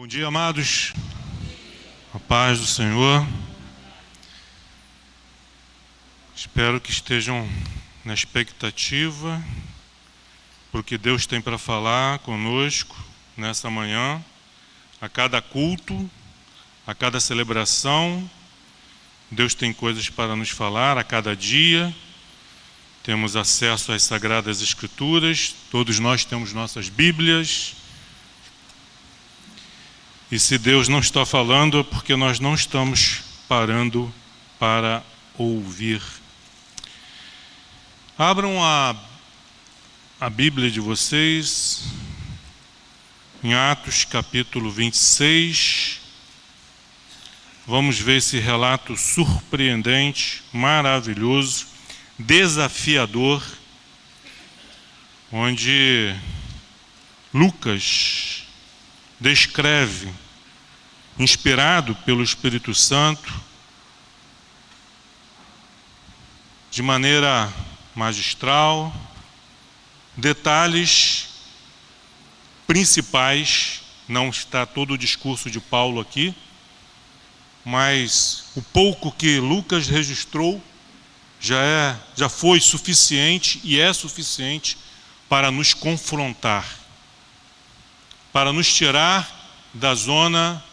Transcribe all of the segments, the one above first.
Bom dia, amados. A paz do Senhor. Espero que estejam na expectativa por que Deus tem para falar conosco nessa manhã, a cada culto, a cada celebração. Deus tem coisas para nos falar a cada dia. Temos acesso às Sagradas Escrituras, todos nós temos nossas Bíblias. E se Deus não está falando, é porque nós não estamos parando para ouvir. Abram a Bíblia de vocês em Atos capítulo 26. Vamos ver esse relato surpreendente, maravilhoso, desafiador, onde Lucas descreve, inspirado pelo Espírito Santo, de maneira magistral, detalhes principais. Não está todo o discurso de Paulo aqui, mas o pouco que Lucas registrou já foi suficiente e é suficiente para nos confrontar, para nos tirar da zona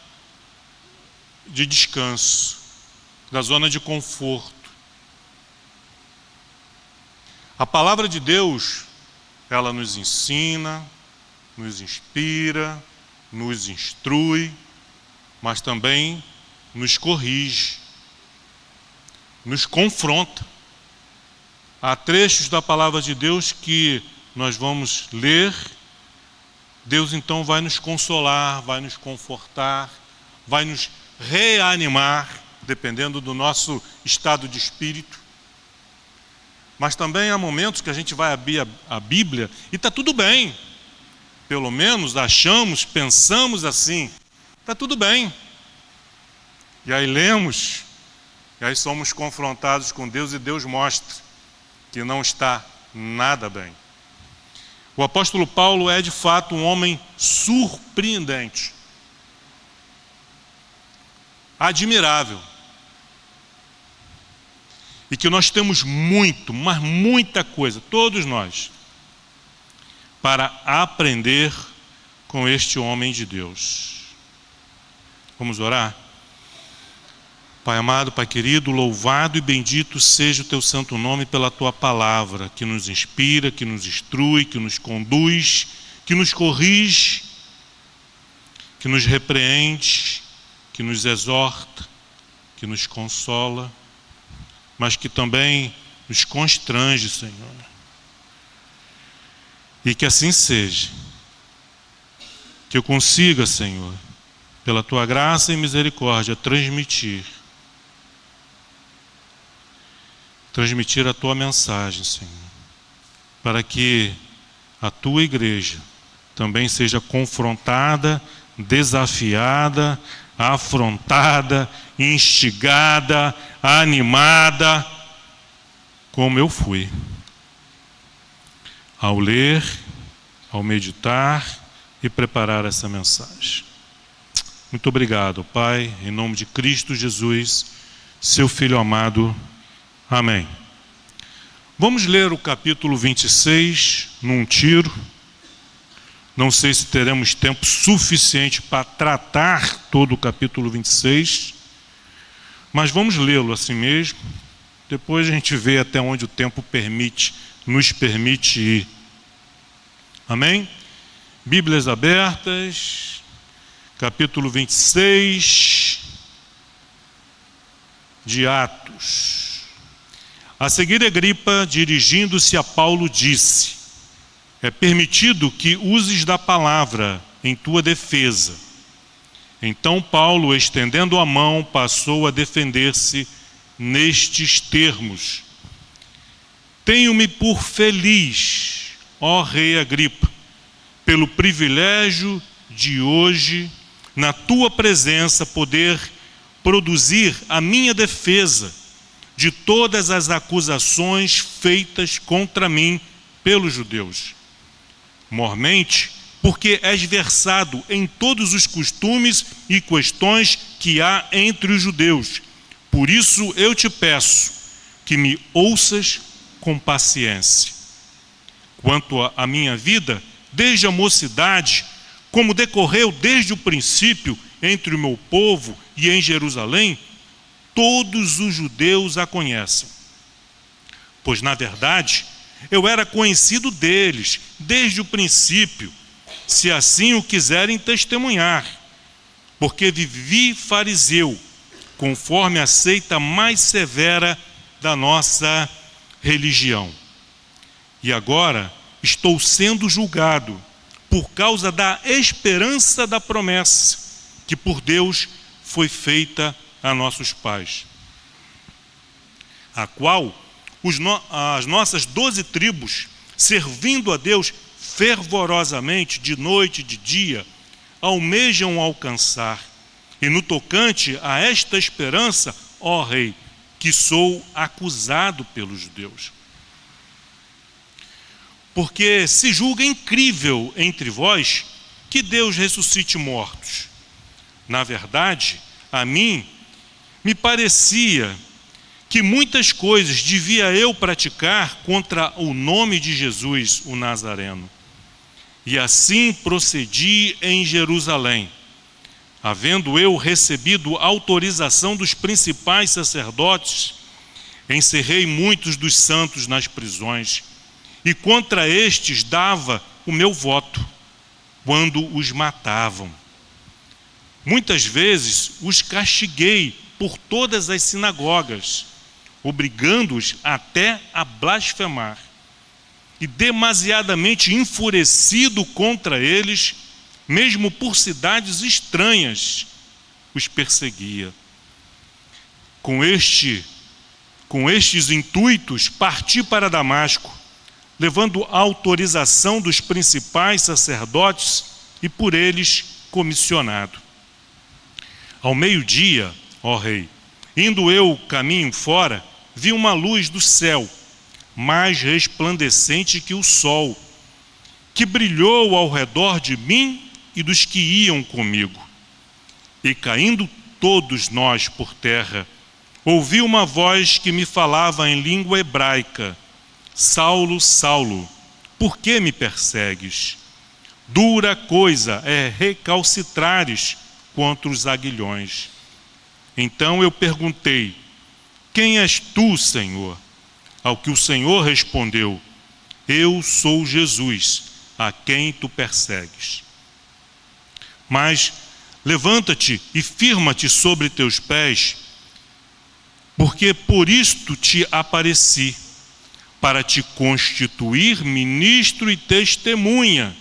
de descanso, da zona de conforto. A palavra de Deus, ela nos ensina, nos inspira, nos instrui, mas também nos corrige, nos confronta. Há trechos da palavra de Deus que nós vamos ler. Deus então vai nos consolar, vai nos confortar, vai nos reanimar, dependendo do nosso estado de espírito. Mas também há momentos que a gente vai abrir a Bíblia e está tudo bem. Pelo menos achamos, pensamos assim, está tudo bem. E aí lemos, e aí somos confrontados com Deus e Deus mostra que não está nada bem. O apóstolo Paulo é de fato um homem surpreendente, admirável, e que nós temos muito, mas muita coisa, todos nós, para aprender com este homem de Deus. Vamos orar? Pai amado, Pai querido, louvado e bendito seja o Teu santo nome pela Tua palavra, que nos inspira, que nos instrui, que nos conduz, que nos corrige, que nos repreende, que nos exorta, que nos consola, mas que também nos constrange, Senhor. E que assim seja. Que eu consiga, Senhor, pela Tua graça e misericórdia, transmitir a Tua mensagem, Senhor, para que a Tua igreja também seja confrontada, desafiada, afrontada, instigada, animada, como eu fui, ao ler, ao meditar e preparar essa mensagem. Muito obrigado, Pai, em nome de Cristo Jesus, Seu Filho amado. Amém. Vamos ler o capítulo 26 num tiro. Não sei se teremos tempo suficiente para tratar todo o capítulo 26, mas vamos lê-lo assim mesmo. Depois a gente vê até onde o tempo nos permite ir. Amém? Bíblias abertas, capítulo 26 de Atos. A seguir, Agripa, dirigindo-se a Paulo, disse: é permitido que uses da palavra em tua defesa. Então Paulo, estendendo a mão, passou a defender-se nestes termos: tenho-me por feliz, ó rei Agripa, pelo privilégio de hoje, na tua presença, poder produzir a minha defesa de todas as acusações feitas contra mim pelos judeus. Mormente, porque és versado em todos os costumes e questões que há entre os judeus. Por isso eu te peço que me ouças com paciência. Quanto à minha vida, desde a mocidade, como decorreu desde o princípio entre o meu povo e em Jerusalém, todos os judeus a conhecem. Pois, na verdade, eu era conhecido deles desde o princípio, se assim o quiserem testemunhar, porque vivi fariseu, conforme a seita mais severa da nossa religião. E agora estou sendo julgado por causa da esperança da promessa que por Deus foi feita a nossos pais, a qual as nossas 12 tribos, servindo a Deus fervorosamente de noite e de dia, almejam alcançar. E no tocante a esta esperança, ó Rei, que sou acusado pelos judeus. Porque se julga incrível entre vós que Deus ressuscite mortos. Na verdade, a mim me parecia que muitas coisas devia eu praticar contra o nome de Jesus, o Nazareno. E assim procedi em Jerusalém, havendo eu recebido autorização dos principais sacerdotes, encerrei muitos dos santos nas prisões, e contra estes dava o meu voto, quando os matavam. Muitas vezes os castiguei por todas as sinagogas, obrigando-os até a blasfemar. E demasiadamente enfurecido contra eles, mesmo por cidades estranhas, os perseguia. Com estes intuitos, parti para Damasco, levando a autorização dos principais sacerdotes e por eles comissionado. Ao meio-dia, ó Rei, indo eu caminho fora, vi uma luz do céu, mais resplandecente que o sol, que brilhou ao redor de mim e dos que iam comigo. E caindo todos nós por terra, ouvi uma voz que me falava em língua hebraica: Saulo, Saulo, por que me persegues? Dura coisa é recalcitrares contra os aguilhões. Então eu perguntei: quem és tu, Senhor? Ao que o Senhor respondeu: eu sou Jesus, a quem tu persegues. Mas levanta-te e firma-te sobre teus pés, porque por isto te apareci, para te constituir ministro e testemunha,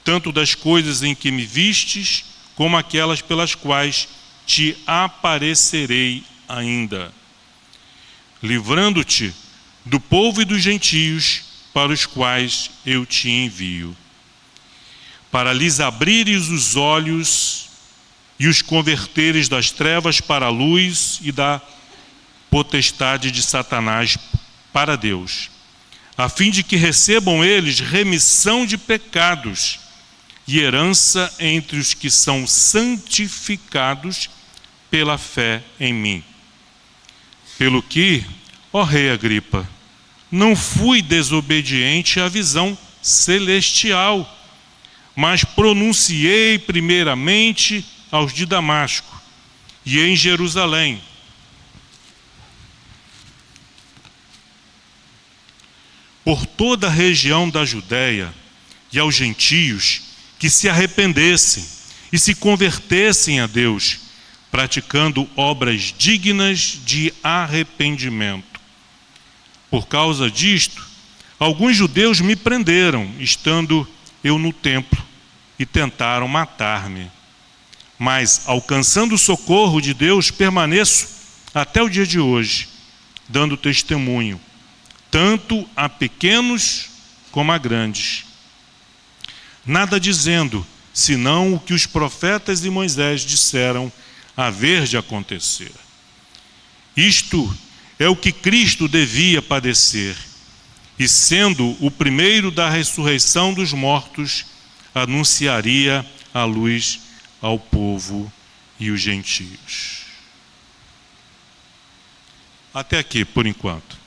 tanto das coisas em que me vistes, como aquelas pelas quais te aparecerei ainda, livrando-te do povo e dos gentios para os quais eu te envio, para lhes abrires os olhos e os converteres das trevas para a luz e da potestade de Satanás para Deus, a fim de que recebam eles remissão de pecados e herança entre os que são santificados pela fé em mim. Pelo que, ó Rei Agripa, não fui desobediente à visão celestial, mas pronunciei primeiramente aos de Damasco e em Jerusalém, por toda a região da Judéia, e aos gentios que se arrependessem e se convertessem a Deus, praticando obras dignas de arrependimento. Por causa disto, alguns judeus me prenderam, estando eu no templo, e tentaram matar-me. Mas, alcançando o socorro de Deus, permaneço até o dia de hoje, dando testemunho, tanto a pequenos como a grandes. Nada dizendo, senão o que os profetas e Moisés disseram haver de acontecer. Isto é o que Cristo devia padecer, e sendo o primeiro da ressurreição dos mortos, anunciaria a luz ao povo e os gentios. Até aqui, por enquanto,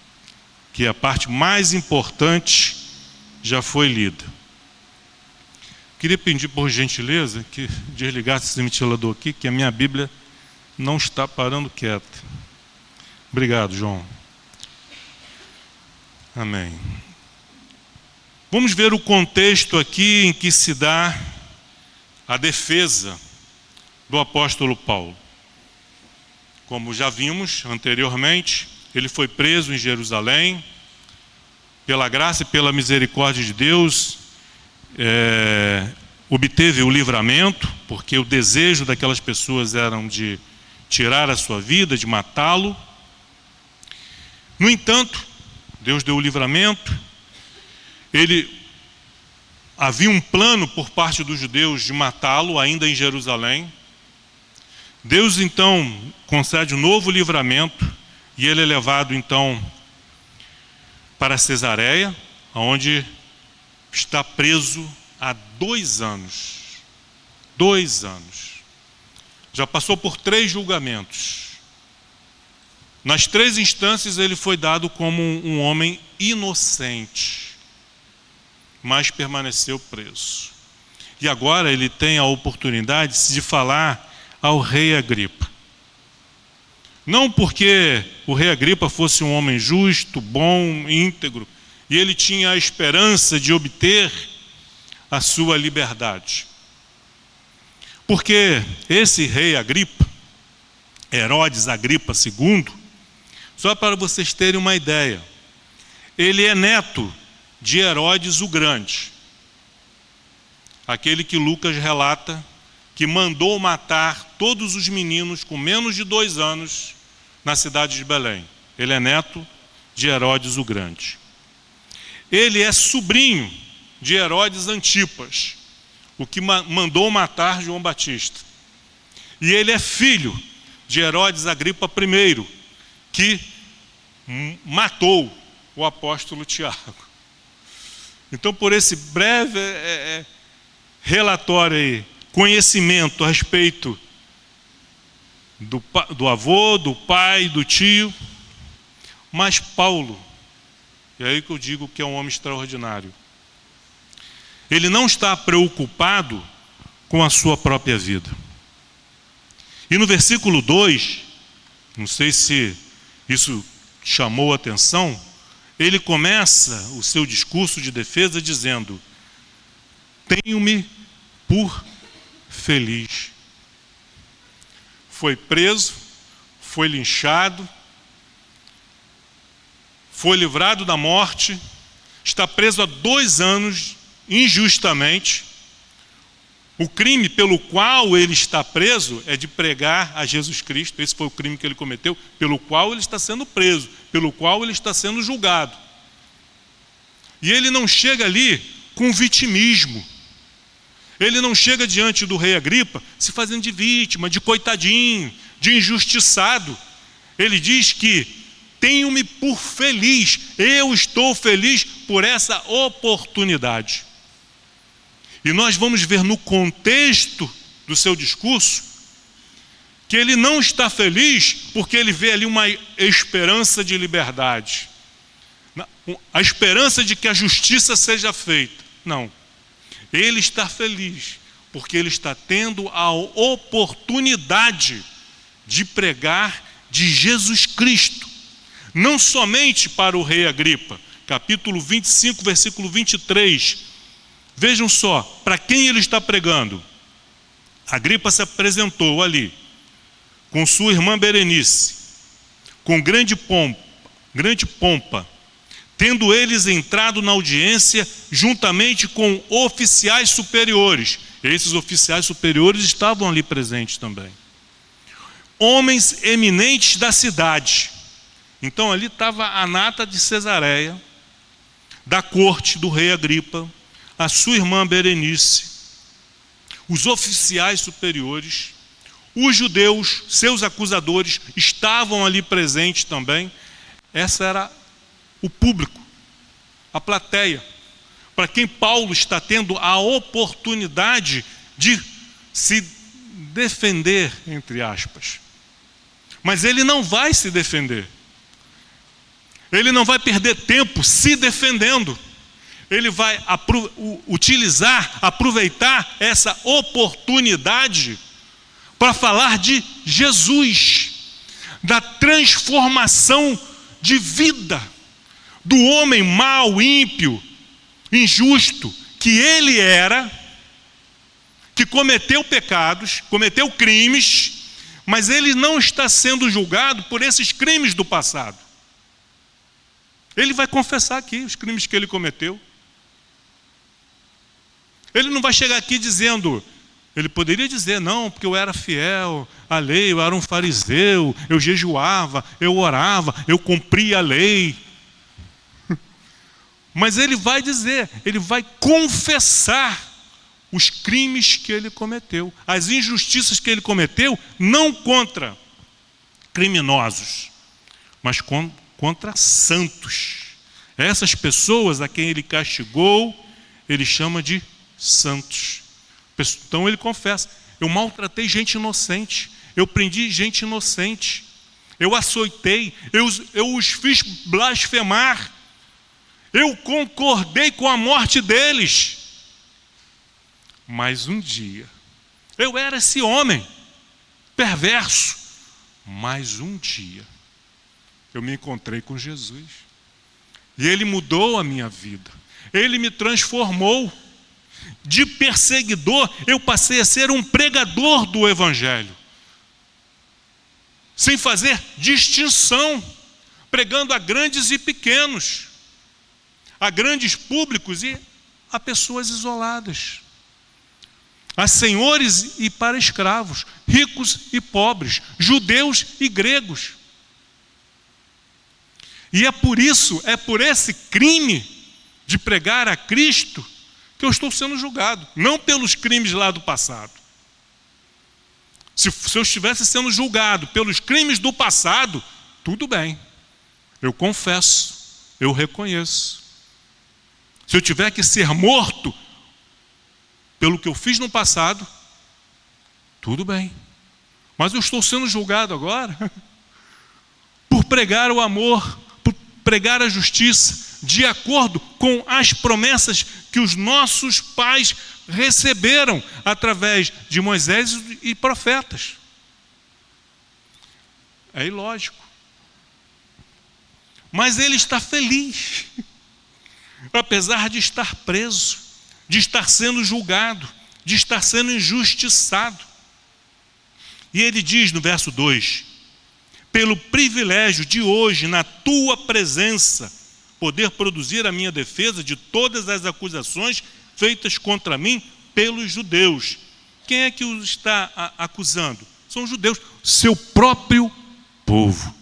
que a parte mais importante já foi lida. Queria pedir, por gentileza, que desligasse esse ventilador aqui, que a minha Bíblia não está parando quieta. Obrigado, João. Amém. Vamos ver o contexto aqui em que se dá a defesa do apóstolo Paulo. Como já vimos anteriormente, ele foi preso em Jerusalém. Pela graça e pela misericórdia de Deus, obteve o livramento, porque o desejo daquelas pessoas era de tirar a sua vida, de matá-lo. No entanto, Deus deu o livramento. Havia um plano por parte dos judeus de matá-lo, ainda em Jerusalém. Deus então concede um novo livramento, e ele é levado então para Cesareia, onde está preso há 2 anos. 2 anos. Já passou por 3 julgamentos. Nas 3 instâncias ele foi dado como um homem inocente, mas permaneceu preso. E agora ele tem a oportunidade de falar ao rei Agripa. Não porque o rei Agripa fosse um homem justo, bom, íntegro, e ele tinha a esperança de obter a sua liberdade. Porque esse rei Agripa, Herodes Agripa II, só para vocês terem uma ideia, ele é neto de Herodes o Grande, aquele que Lucas relata que mandou matar todos os meninos com menos de 2 anos na cidade de Belém. Ele é neto de Herodes o Grande. Ele é sobrinho de Herodes Antipas, o que mandou matar João Batista. E ele é filho de Herodes Agripa I, que matou o apóstolo Tiago. Então, por esse breve relatório aí, conhecimento a respeito do avô, do pai, do tio, mas Paulo, e é aí que eu digo que é um homem extraordinário, ele não está preocupado com a sua própria vida. E no versículo 2, não sei se isso chamou a atenção, ele começa o seu discurso de defesa dizendo: tenho-me por feliz. Foi preso, foi linchado, foi livrado da morte, está preso há 2 anos injustamente. O crime pelo qual ele está preso é de pregar a Jesus Cristo. Esse foi o crime que ele cometeu, pelo qual ele está sendo preso, pelo qual ele está sendo julgado. E ele não chega ali com vitimismo. Ele não chega diante do rei Agripa se fazendo de vítima, de coitadinho, de injustiçado. Ele diz que tenho-me por feliz, eu estou feliz por essa oportunidade. E nós vamos ver no contexto do seu discurso que ele não está feliz porque ele vê ali uma esperança de liberdade, a esperança de que a justiça seja feita. Não. Ele está feliz porque ele está tendo a oportunidade de pregar de Jesus Cristo, não somente para o rei Agripa. Capítulo 25, versículo 23. Vejam só, para quem ele está pregando. Agripa se apresentou ali com sua irmã Berenice, com grande pompa, tendo eles entrado na audiência juntamente com oficiais superiores. Esses oficiais superiores estavam ali presentes também. Homens eminentes da cidade. Então ali estava a nata de Cesareia, da corte do rei Agripa, a sua irmã Berenice, os oficiais superiores, os judeus, seus acusadores, estavam ali presentes também. Essa era o público, a plateia. para quem Paulo está tendo a oportunidade de se defender, entre aspas. Mas ele não vai se defender. Ele não vai perder tempo se defendendo. Ele vai aproveitar essa oportunidade para falar de Jesus, da transformação de vida, do homem mau, ímpio, injusto, que ele era, que cometeu pecados, cometeu crimes, mas ele não está sendo julgado por esses crimes do passado. Ele vai confessar aqui os crimes que ele cometeu. Ele não vai chegar aqui dizendo, ele poderia dizer, não, porque eu era fiel à lei, eu era um fariseu, eu jejuava, eu orava, eu cumpria a lei. Mas ele vai dizer, ele vai confessar os crimes que ele cometeu, as injustiças que ele cometeu, não contra criminosos, mas contra santos. Essas pessoas a quem ele castigou, ele chama de santos. Então ele confessa, eu maltratei gente inocente, eu prendi gente inocente, eu açoitei, eu os fiz blasfemar, eu concordei com a morte deles. Mas um dia, eu era esse homem perverso, mas um dia, eu me encontrei com Jesus. E ele mudou a minha vida. Ele me transformou. De perseguidor, eu passei a ser um pregador do Evangelho. Sem fazer distinção. Pregando a grandes e pequenos. A grandes públicos e a pessoas isoladas. A senhores e para escravos. Ricos e pobres. Judeus e gregos. E é por isso, é por esse crime de pregar a Cristo que eu estou sendo julgado, não pelos crimes lá do passado. Se eu estivesse sendo julgado pelos crimes do passado, tudo bem, eu confesso, eu reconheço. Se eu tiver que ser morto pelo que eu fiz no passado, tudo bem. Mas eu estou sendo julgado agora por pregar o amor, pregar a justiça, de acordo com as promessas que os nossos pais receberam através de Moisés e profetas. É ilógico. Mas ele está feliz, apesar de estar preso, de estar sendo julgado, de estar sendo injustiçado. E ele diz no verso 2, pelo privilégio de hoje, na tua presença, poder produzir a minha defesa de todas as acusações feitas contra mim pelos judeus. Quem é que os está acusando? São os judeus, seu próprio povo.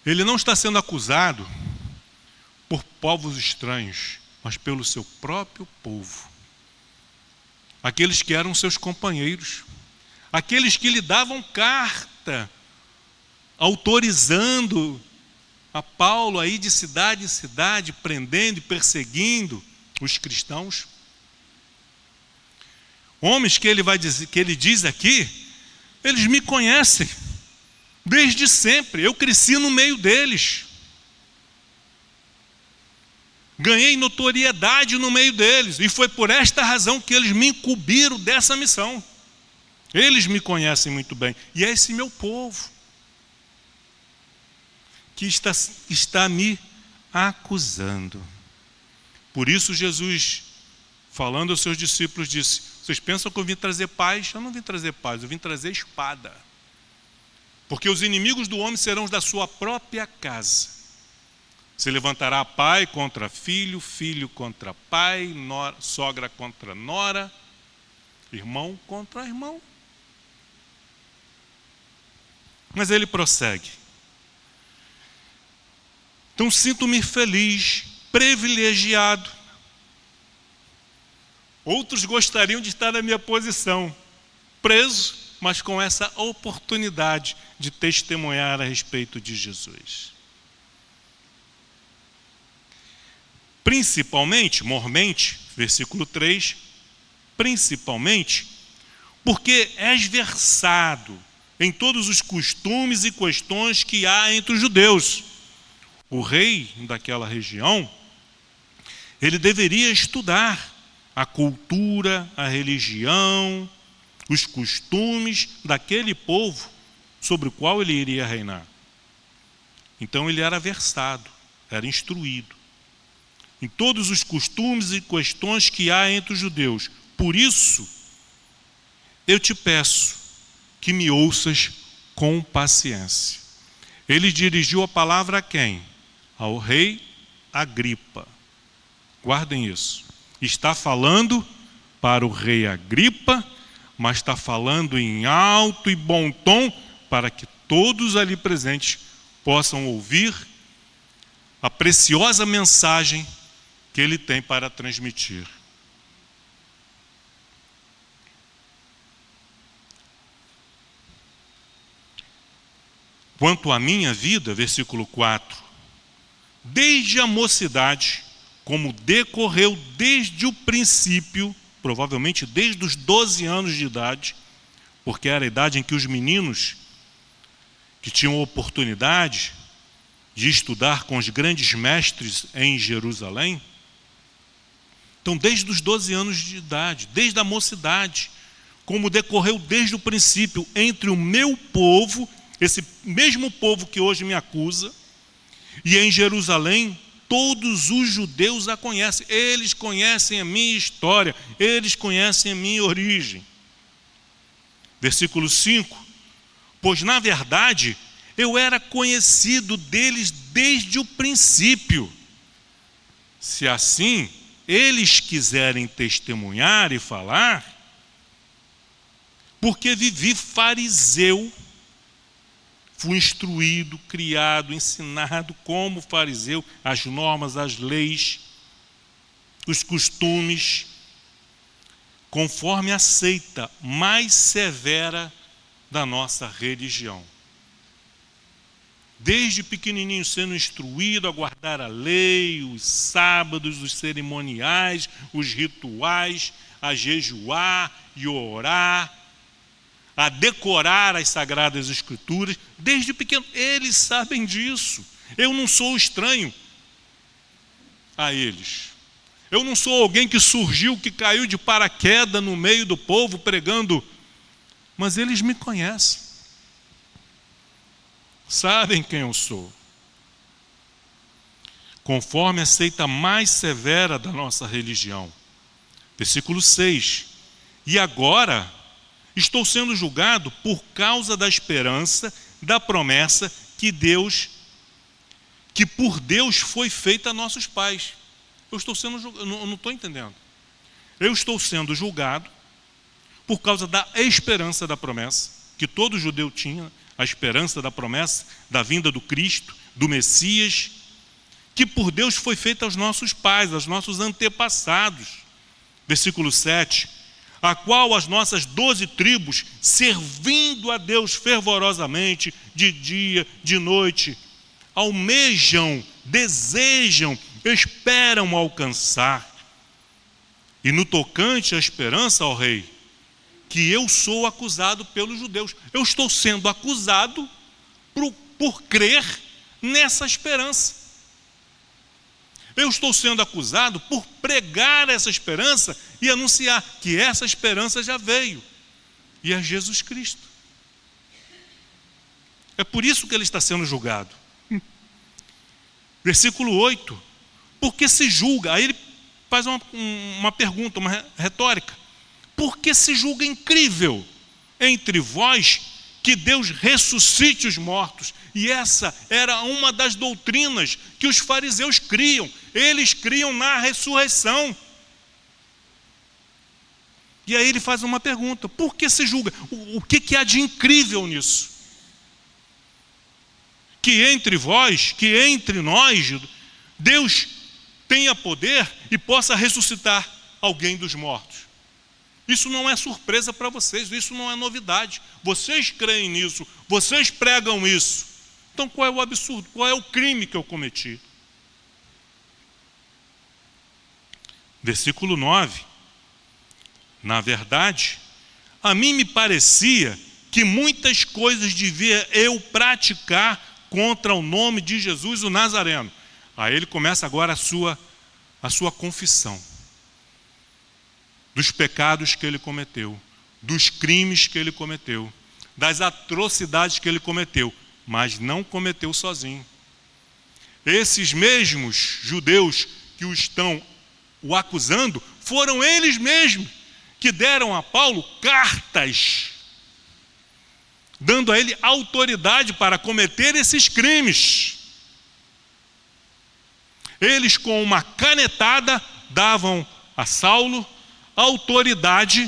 Ele não está sendo acusado por povos estranhos, mas pelo seu próprio povo. Aqueles que eram seus companheiros, aqueles que lhe davam carta, autorizando a Paulo a ir de cidade em cidade, prendendo e perseguindo os cristãos. Homens que ele diz aqui, eles me conhecem desde sempre, eu cresci no meio deles. Ganhei notoriedade no meio deles, e foi por esta razão que eles me incumbiram dessa missão. Eles me conhecem muito bem, e é esse meu povo que está me acusando. Por isso Jesus, falando aos seus discípulos, disse, vocês pensam que eu vim trazer paz? Eu não vim trazer paz, eu vim trazer espada. Porque os inimigos do homem serão os da sua própria casa. Se levantará pai contra filho, filho contra pai, sogra contra nora, irmão contra irmão. Mas ele prossegue. Então sinto-me feliz, privilegiado. Outros gostariam de estar na minha posição, preso, mas com essa oportunidade de testemunhar a respeito de Jesus. Principalmente, mormente, versículo 3, principalmente, porque és versado em todos os costumes e questões que há entre os judeus. O rei daquela região, ele deveria estudar a cultura, a religião, os costumes daquele povo sobre o qual ele iria reinar. Então ele era versado, era instruído em todos os costumes e questões que há entre os judeus. Por isso, eu te peço que me ouças com paciência. Ele dirigiu a palavra a quem? Ao rei Agripa. Guardem isso. Está falando para o rei Agripa, mas está falando em alto e bom tom para que todos ali presentes possam ouvir a preciosa mensagem que ele tem para transmitir. Quanto à minha vida, versículo 4, desde a mocidade, como decorreu desde o princípio, provavelmente desde os 12 anos de idade, porque era a idade em que os meninos que tinham oportunidade de estudar com os grandes mestres em Jerusalém, então desde os 12 anos de idade, desde a mocidade, como decorreu desde o princípio entre o meu povo, esse mesmo povo que hoje me acusa, e em Jerusalém, todos os judeus a conhecem. Eles conhecem a minha história, eles conhecem a minha origem. Versículo 5, pois na verdade eu era conhecido deles desde o princípio. Se assim eles quiserem testemunhar e falar, porque vivi fariseu, fui instruído, criado, ensinado como fariseu, as normas, as leis, os costumes, conforme a seita mais severa da nossa religião. Desde pequenininho sendo instruído a guardar a lei, os sábados, os cerimoniais, os rituais, a jejuar e orar, a decorar as Sagradas Escrituras, desde pequeno. Eles sabem disso. Eu não sou estranho a eles. Eu não sou alguém que surgiu, que caiu de paraquedas no meio do povo pregando, mas eles me conhecem. Sabem quem eu sou. Conforme a seita mais severa da nossa religião. Versículo 6. E agora estou sendo julgado por causa da esperança, da promessa que por Deus foi feita a nossos pais. Eu estou sendo julgado, eu não estou entendendo. Eu estou sendo julgado por causa da esperança da promessa, que todo judeu tinha, a esperança da promessa, da vinda do Cristo, do Messias, que por Deus foi feita aos nossos pais, aos nossos antepassados. Versículo 7. A qual as nossas 12 tribos, servindo a Deus fervorosamente, de dia, de noite, almejam, desejam, esperam alcançar. E no tocante à esperança, ó rei, que eu sou acusado pelos judeus. Eu estou sendo acusado por crer nessa esperança. Eu estou sendo acusado por pregar essa esperança e anunciar que essa esperança já veio. E é Jesus Cristo. É por isso que ele está sendo julgado. Versículo 8. Porque se julga, aí ele faz uma pergunta, uma retórica. Por que se julga incrível entre vós que Deus ressuscite os mortos? E essa era uma das doutrinas que os fariseus criam. Eles criam na ressurreição. E aí ele faz uma pergunta: por que se julga? O que há de incrível nisso? Que entre vós, que entre nós, Deus tenha poder e possa ressuscitar alguém dos mortos. Isso não é surpresa para vocês, isso não é novidade. Vocês creem nisso, vocês pregam isso. Então qual é o absurdo? Qual é o crime que eu cometi? Versículo 9. Na verdade, a mim me parecia que muitas coisas devia eu praticar contra o nome de Jesus o Nazareno. Aí ele começa agora a sua confissão dos pecados que ele cometeu, dos crimes que ele cometeu, das atrocidades que ele cometeu, mas não cometeu sozinho. Esses mesmos judeus que estão o acusando, foram eles mesmos que deram a Paulo cartas, dando a ele autoridade para cometer esses crimes. Eles, com uma canetada, davam a Saulo autoridade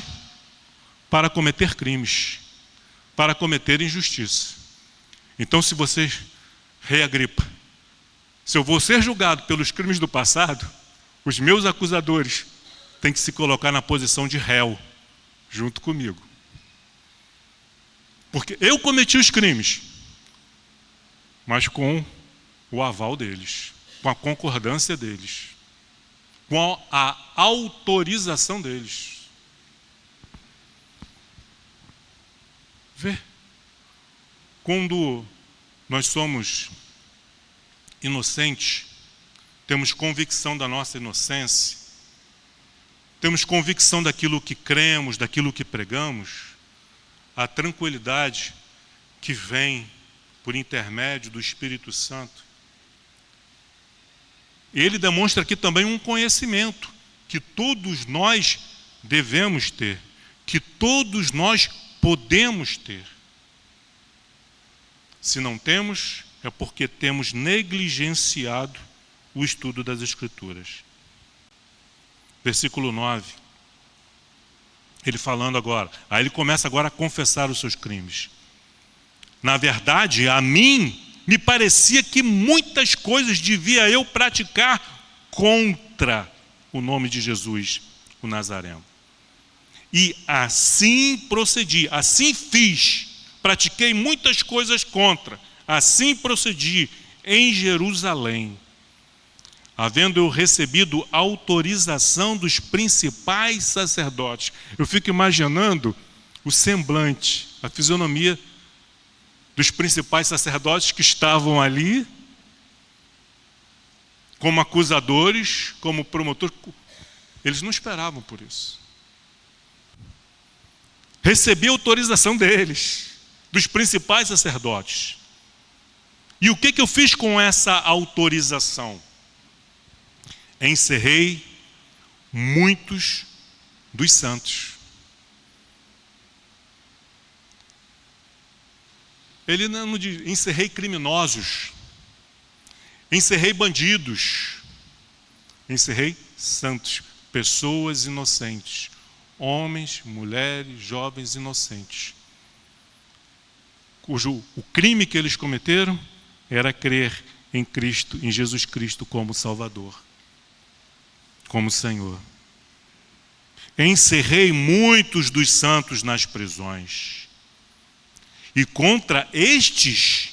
para cometer crimes, para cometer injustiça. Então, se você, rei Agripa, se eu vou ser julgado pelos crimes do passado, os meus acusadores têm que se colocar na posição de réu, junto comigo. Porque eu cometi os crimes, mas com o aval deles, com a concordância deles, com a autorização deles. Vê, quando nós somos inocentes, temos convicção da nossa inocência, temos convicção daquilo que cremos, daquilo que pregamos, a tranquilidade que vem por intermédio do Espírito Santo. Ele demonstra aqui também um conhecimento que todos nós devemos ter, que todos nós podemos ter. Se não temos, é porque temos negligenciado o estudo das Escrituras. Versículo 9. Ele falando agora. Aí ele começa agora a confessar os seus crimes. Na verdade, a mim me parecia que muitas coisas devia eu praticar contra o nome de Jesus, o Nazareno. E assim procedi, assim fiz. Pratiquei muitas coisas contra. Assim procedi em Jerusalém, havendo eu recebido autorização dos principais sacerdotes. Eu fico imaginando o semblante, a fisionomia dos principais sacerdotes que estavam ali, como acusadores, como promotores. Eles não esperavam por isso. Recebi autorização deles, dos principais sacerdotes. E o que eu fiz com essa autorização? Encerrei muitos dos santos. Ele não diz, encerrei criminosos, encerrei bandidos, encerrei santos, pessoas inocentes, homens, mulheres, jovens inocentes, cujo o crime que eles cometeram era crer em Cristo, em Jesus Cristo como Salvador, como Senhor. Encerrei muitos dos santos nas prisões, e contra estes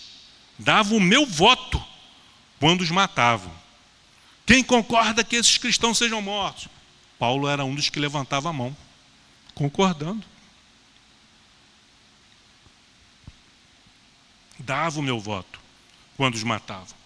dava o meu voto quando os matavam. Quem concorda que esses cristãos sejam mortos? Paulo era um dos que levantava a mão, concordando. Dava o meu voto quando os matavam.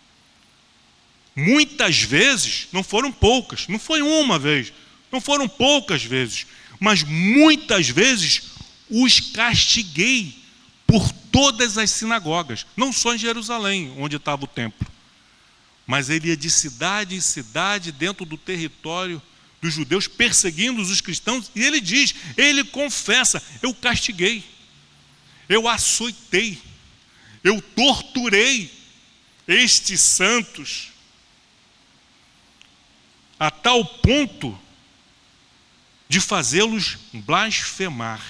Muitas vezes, não foram poucas, não foi uma vez, não foram poucas vezes, mas muitas vezes os castiguei por todas as sinagogas, não só em Jerusalém, onde estava o templo, mas ele ia de cidade em cidade dentro do território dos judeus, perseguindo os cristãos, e ele diz, ele confessa, eu castiguei, eu açoitei, eu torturei estes santos a tal ponto de fazê-los blasfemar,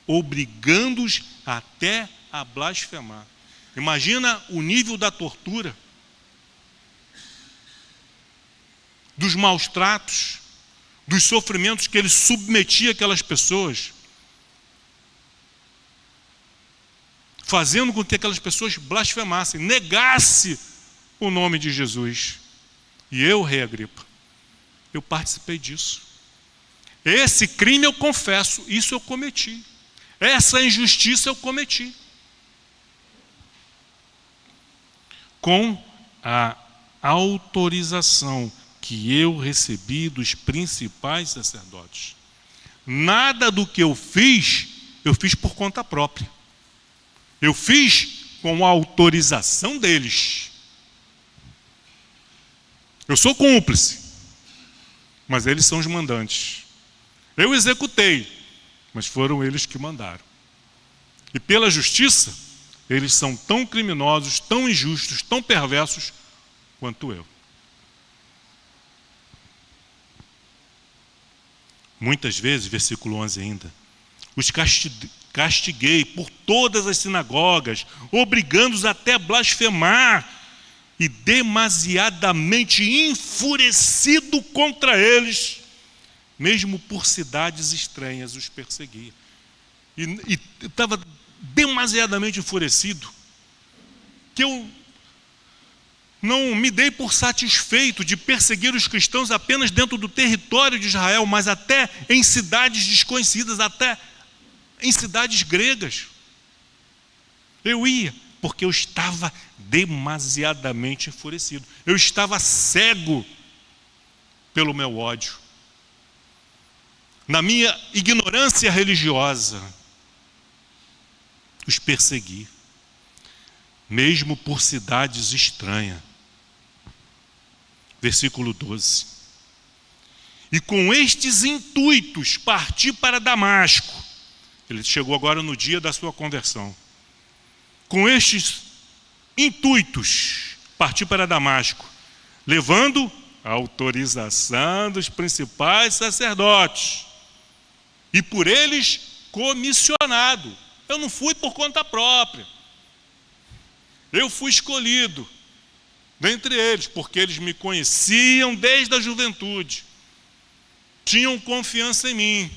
obrigando-os até a blasfemar. Imagina o nível da tortura, dos maus tratos, dos sofrimentos que ele submetia aquelas pessoas, fazendo com que aquelas pessoas blasfemassem, negassem o nome de Jesus. E eu, rei Agripa, eu participei disso. Esse crime eu confesso, isso eu cometi. Essa injustiça eu cometi. Com a autorização que eu recebi dos principais sacerdotes. Nada do que eu fiz por conta própria. Eu fiz com a autorização deles. Eu sou cúmplice, mas eles são os mandantes. Eu executei, mas foram eles que mandaram. E pela justiça, eles são tão criminosos, tão injustos, tão perversos quanto eu. Muitas vezes, versículo 11 ainda, os castiguei por todas as sinagogas, obrigando-os até a blasfemar, e demasiadamente enfurecido contra eles, mesmo por cidades estranhas os perseguia. E estava demasiadamente enfurecido, que eu não me dei por satisfeito de perseguir os cristãos apenas dentro do território de Israel, mas até em cidades desconhecidas, até em cidades gregas. Eu ia, porque eu estava demasiadamente enfurecido. Eu estava cego pelo meu ódio. Na minha ignorância religiosa, os persegui, mesmo por cidades estranhas. Versículo 12. E com estes intuitos parti para Damasco. Ele chegou agora no dia da sua conversão. Com estes intuitos parti para Damasco, levando a autorização dos principais sacerdotes, e por eles comissionado. Eu não fui por conta própria. Eu fui escolhido dentre eles, porque eles me conheciam desde a juventude. Tinham confiança em mim.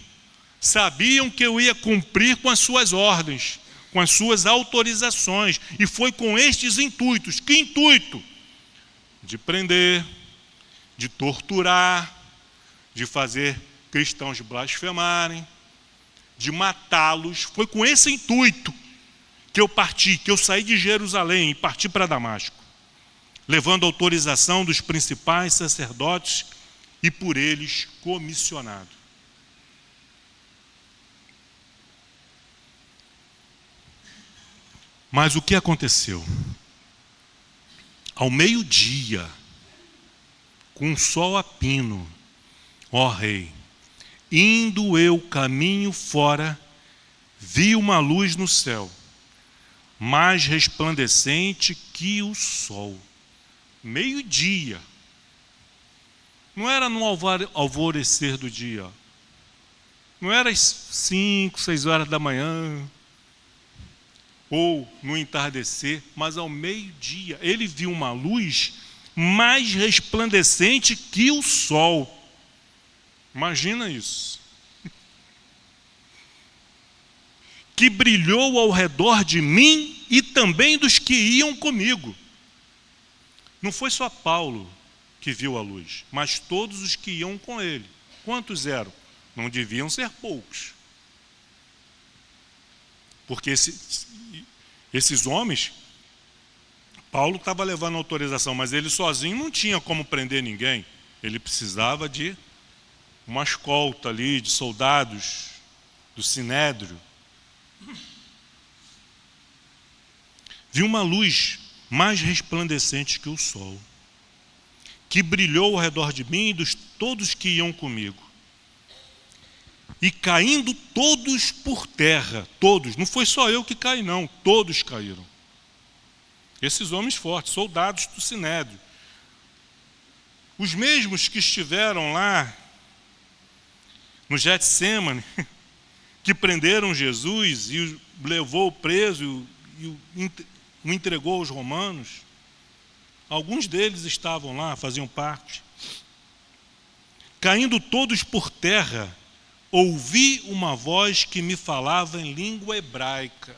Sabiam que eu ia cumprir com as suas ordens, com as suas autorizações. E foi com estes intuitos. Que intuito? De prender, de torturar, de fazer cristãos blasfemarem, de matá-los. Foi com esse intuito que eu parti, que eu saí de Jerusalém e parti para Damasco, levando a autorização dos principais sacerdotes e por eles comissionado. Mas o que aconteceu? Ao meio-dia, com o sol a pino, ó rei, indo eu caminho fora, vi uma luz no céu, mais resplandecente que o sol. Meio-dia. Não era no alvorecer do dia. Não era às 5, 6 horas da manhã, ou no entardecer, mas ao meio-dia. Ele viu uma luz mais resplandecente que o sol. Imagina isso. Que brilhou ao redor de mim e também dos que iam comigo. Não foi só Paulo que viu a luz, mas todos os que iam com ele. Quantos eram? Não deviam ser poucos. Porque esses homens, Paulo estava levando autorização, mas ele sozinho não tinha como prender ninguém. Ele precisava de uma escolta ali, de soldados do Sinédrio. Vi uma luz mais resplandecente que o sol, que brilhou ao redor de mim e dos todos que iam comigo. E caindo todos por terra, todos, não foi só eu que caí não, todos caíram. Esses homens fortes, soldados do Sinédrio. Os mesmos que estiveram lá no Getsêmani, que prenderam Jesus e o levou preso e o entregou aos romanos. Alguns deles estavam lá, faziam parte. Caindo todos por terra, ouvi uma voz que me falava em língua hebraica.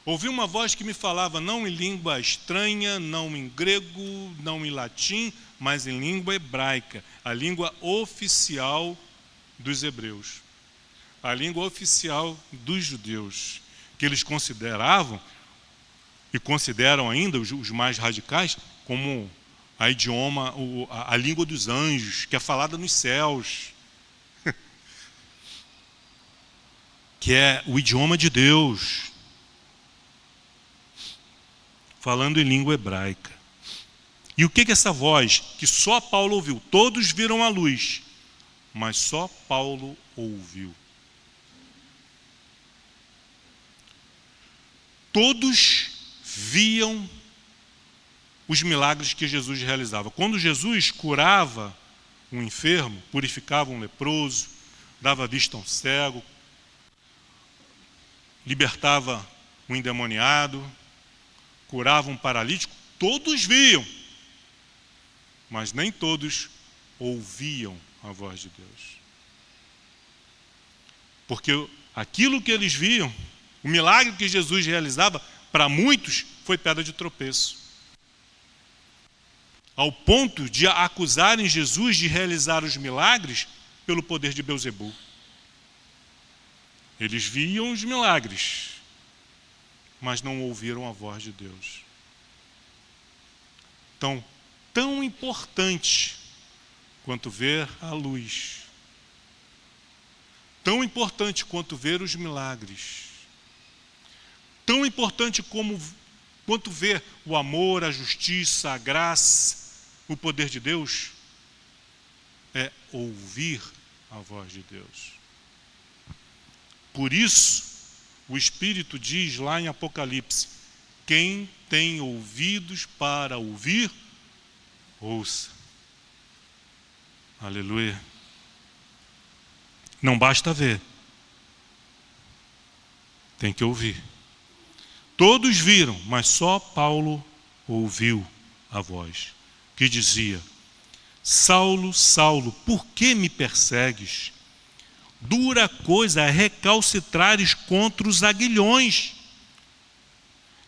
Ouvi uma voz que me falava não em língua estranha, não em grego, não em latim, mas em língua hebraica, a língua oficial dos hebreus, a língua oficial dos judeus, que eles consideravam, e consideram ainda os mais radicais, como a língua dos anjos, que é falada nos céus, que é o idioma de Deus, falando em língua hebraica. E o que é essa voz que só Paulo ouviu? Todos viram a luz, mas só Paulo ouviu. Todos viam os milagres que Jesus realizava. Quando Jesus curava um enfermo, purificava um leproso, dava vista a um cego, libertava um endemoniado, curava um paralítico, todos viam, mas nem todos ouviam a voz de Deus. Porque aquilo que eles viam, o milagre que Jesus realizava, para muitos foi pedra de tropeço. Ao ponto de acusarem Jesus de realizar os milagres pelo poder de Belzebu. Eles viam os milagres, mas não ouviram a voz de Deus. Então, tão importante quanto ver a luz, tão importante quanto ver os milagres, tão importante quanto ver o amor, a justiça, a graça, o poder de Deus, é ouvir a voz de Deus. Por isso, o Espírito diz lá em Apocalipse: quem tem ouvidos para ouvir, ouça. Aleluia. Não basta ver, tem que ouvir. Todos viram, mas só Paulo ouviu a voz, que dizia: Saulo, Saulo, por que me persegues? Dura coisa é recalcitrares contra os aguilhões.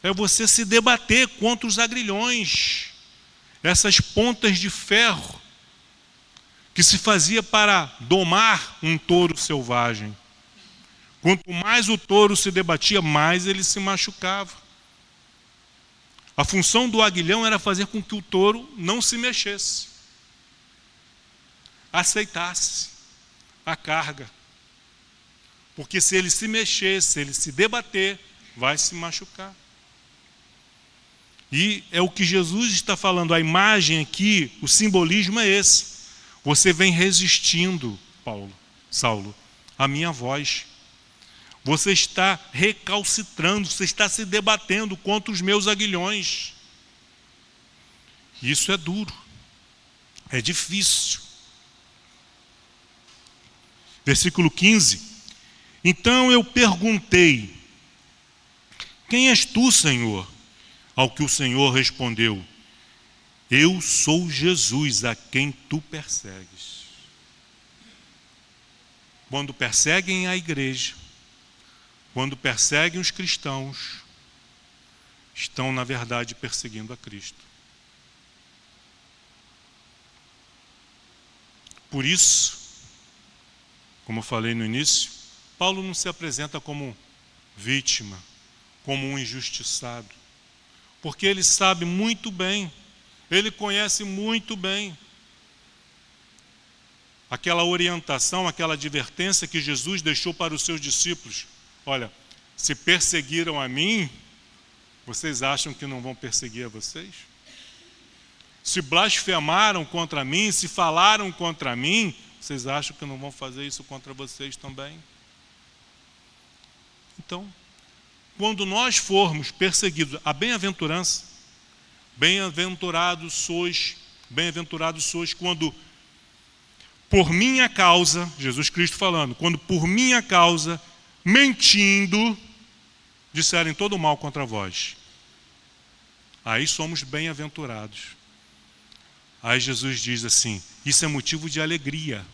É você se debater contra os agrilhões, essas pontas de ferro que se fazia para domar um touro selvagem. Quanto mais o touro se debatia, mais ele se machucava. A função do aguilhão era fazer com que o touro não se mexesse, aceitasse a carga. Porque se ele se mexer, se ele se debater, vai se machucar. E é o que Jesus está falando, a imagem aqui, o simbolismo é esse. Você vem resistindo, Saulo, à minha voz. Você está recalcitrando, você está se debatendo contra os meus aguilhões. Isso é duro, é difícil. Versículo 15. Então eu perguntei: quem és tu, Senhor? Ao que o Senhor respondeu: eu sou Jesus, a quem tu persegues. Quando perseguem a igreja, quando perseguem os cristãos, estão, na verdade, perseguindo a Cristo. Por isso, como eu falei no início, Paulo não se apresenta como vítima, como um injustiçado, porque ele sabe muito bem, ele conhece muito bem aquela orientação, aquela advertência que Jesus deixou para os seus discípulos. Olha, se perseguiram a mim, vocês acham que não vão perseguir a vocês? Se blasfemaram contra mim, se falaram contra mim, vocês acham que não vão fazer isso contra vocês também? Então, quando nós formos perseguidos, a bem-aventurança, bem-aventurados sois quando por minha causa, Jesus Cristo falando, quando por minha causa, mentindo, disserem todo mal contra vós. Aí somos bem-aventurados. Aí Jesus diz assim: isso é motivo de alegria.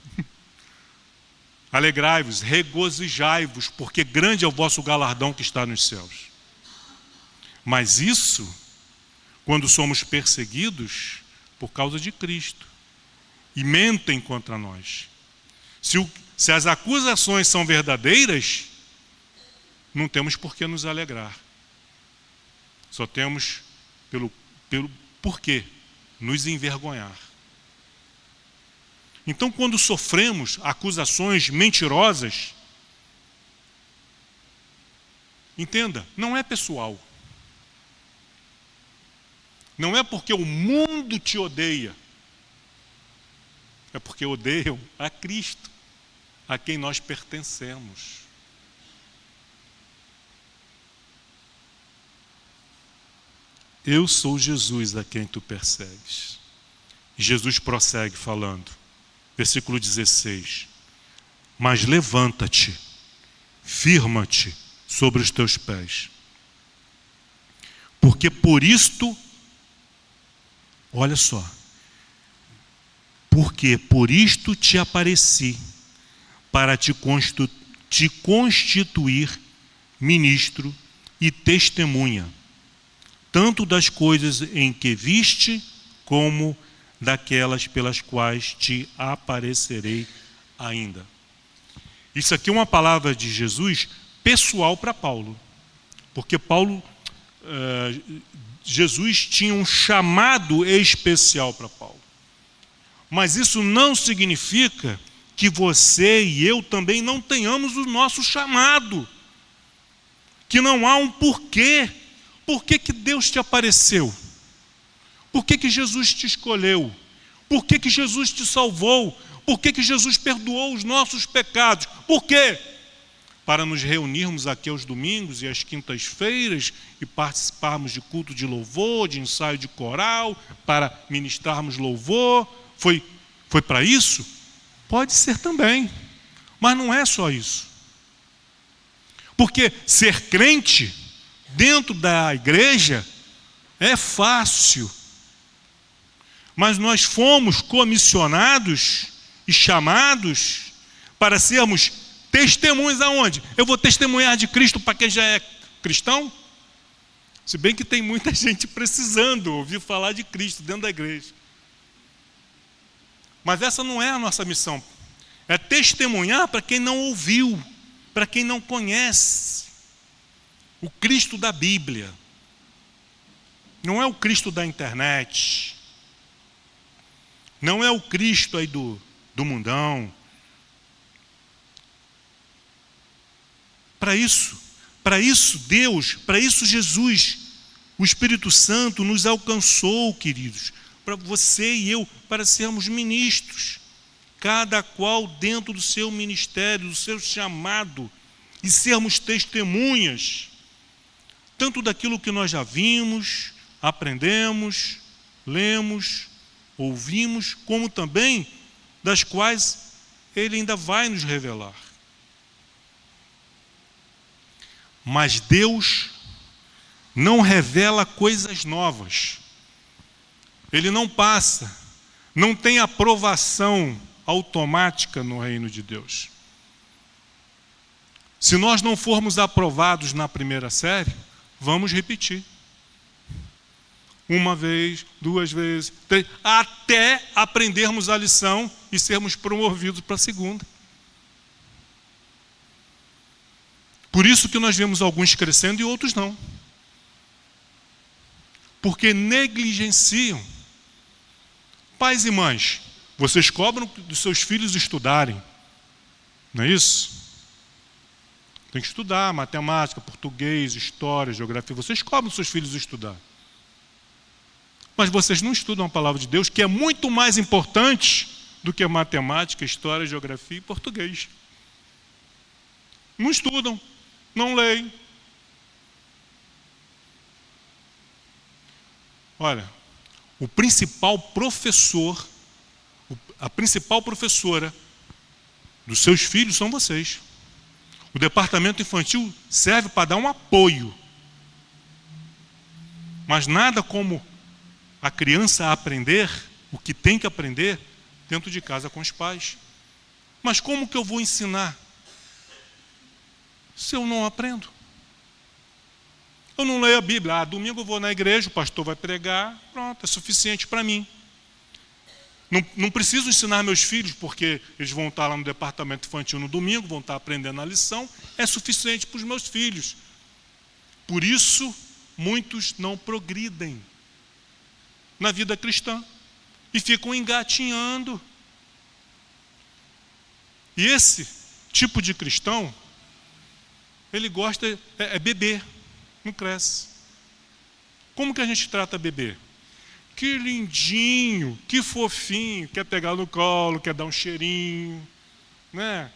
Alegrai-vos, regozijai-vos, porque grande é o vosso galardão que está nos céus. Mas isso, quando somos perseguidos, por causa de Cristo. E mentem contra nós. Se as acusações são verdadeiras, não temos por que nos alegrar. Só temos pelo porquê nos envergonhar. Então, quando sofremos acusações mentirosas, entenda, não é pessoal. Não é porque o mundo te odeia. É porque odeiam a Cristo, a quem nós pertencemos. Eu sou Jesus a quem tu persegues. E Jesus prossegue falando, versículo 16. Mas levanta-te, firma-te sobre os teus pés. Porque por isto, olha só, porque por isto te apareci, para te constituir ministro e testemunha, tanto das coisas em que viste, como daquelas pelas quais te aparecerei ainda. Isso aqui é uma palavra de Jesus pessoal para Paulo, porque Jesus tinha um chamado especial para Paulo. Mas isso não significa que você e eu também não tenhamos o nosso chamado, que não há um porquê. Por que Deus te apareceu? Por que Jesus te escolheu? Por que Jesus te salvou? Por que Jesus perdoou os nossos pecados? Por quê? Para nos reunirmos aqui aos domingos e às quintas-feiras e participarmos de culto de louvor, de ensaio de coral, para ministrarmos louvor. Foi para isso? Pode ser também, mas não é só isso. Porque ser crente dentro da igreja é fácil, mas nós fomos comissionados e chamados para sermos testemunhas aonde? Eu vou testemunhar de Cristo para quem já é cristão? Se bem que tem muita gente precisando ouvir falar de Cristo dentro da igreja. Mas essa não é a nossa missão. É testemunhar para quem não ouviu, para quem não conhece o Cristo da Bíblia. Não é o Cristo da internet. Não é o Cristo aí do mundão. Para isso Deus, para isso Jesus, o Espírito Santo nos alcançou, queridos, para você e eu, para sermos ministros, cada qual dentro do seu ministério, do seu chamado, e sermos testemunhas, tanto daquilo que nós já vimos, aprendemos, lemos, ouvimos, como também das quais Ele ainda vai nos revelar. Mas Deus não revela coisas novas. Ele não passa, não tem aprovação automática no reino de Deus. Se nós não formos aprovados na primeira série, vamos repetir. Uma vez, duas vezes, três, até aprendermos a lição e sermos promovidos para a segunda. Por isso que nós vemos alguns crescendo e outros não. Porque negligenciam. Pais e mães, vocês cobram dos seus filhos estudarem, não é isso? Tem que estudar matemática, português, história, geografia. Vocês cobram dos seus filhos estudar. Mas vocês não estudam a palavra de Deus, que é muito mais importante do que matemática, história, geografia e português. Não estudam, não leem. Olha, o principal professor, a principal professora dos seus filhos são vocês. O departamento infantil serve para dar um apoio. Mas nada como a criança aprender o que tem que aprender dentro de casa com os pais. Mas como que eu vou ensinar se eu não aprendo? Eu não leio a Bíblia. Domingo eu vou na igreja, o pastor vai pregar, pronto, é suficiente para mim. Não preciso ensinar meus filhos, porque eles vão estar lá no departamento infantil no domingo, vão estar aprendendo a lição. É suficiente para os meus filhos. Por isso, muitos não progridem na vida cristã e ficam engatinhando. E esse tipo de cristão, ele gosta é bebê, não cresce. Como que a gente trata bebê? Que lindinho, que fofinho, quer pegar no colo, quer dar um cheirinho, né?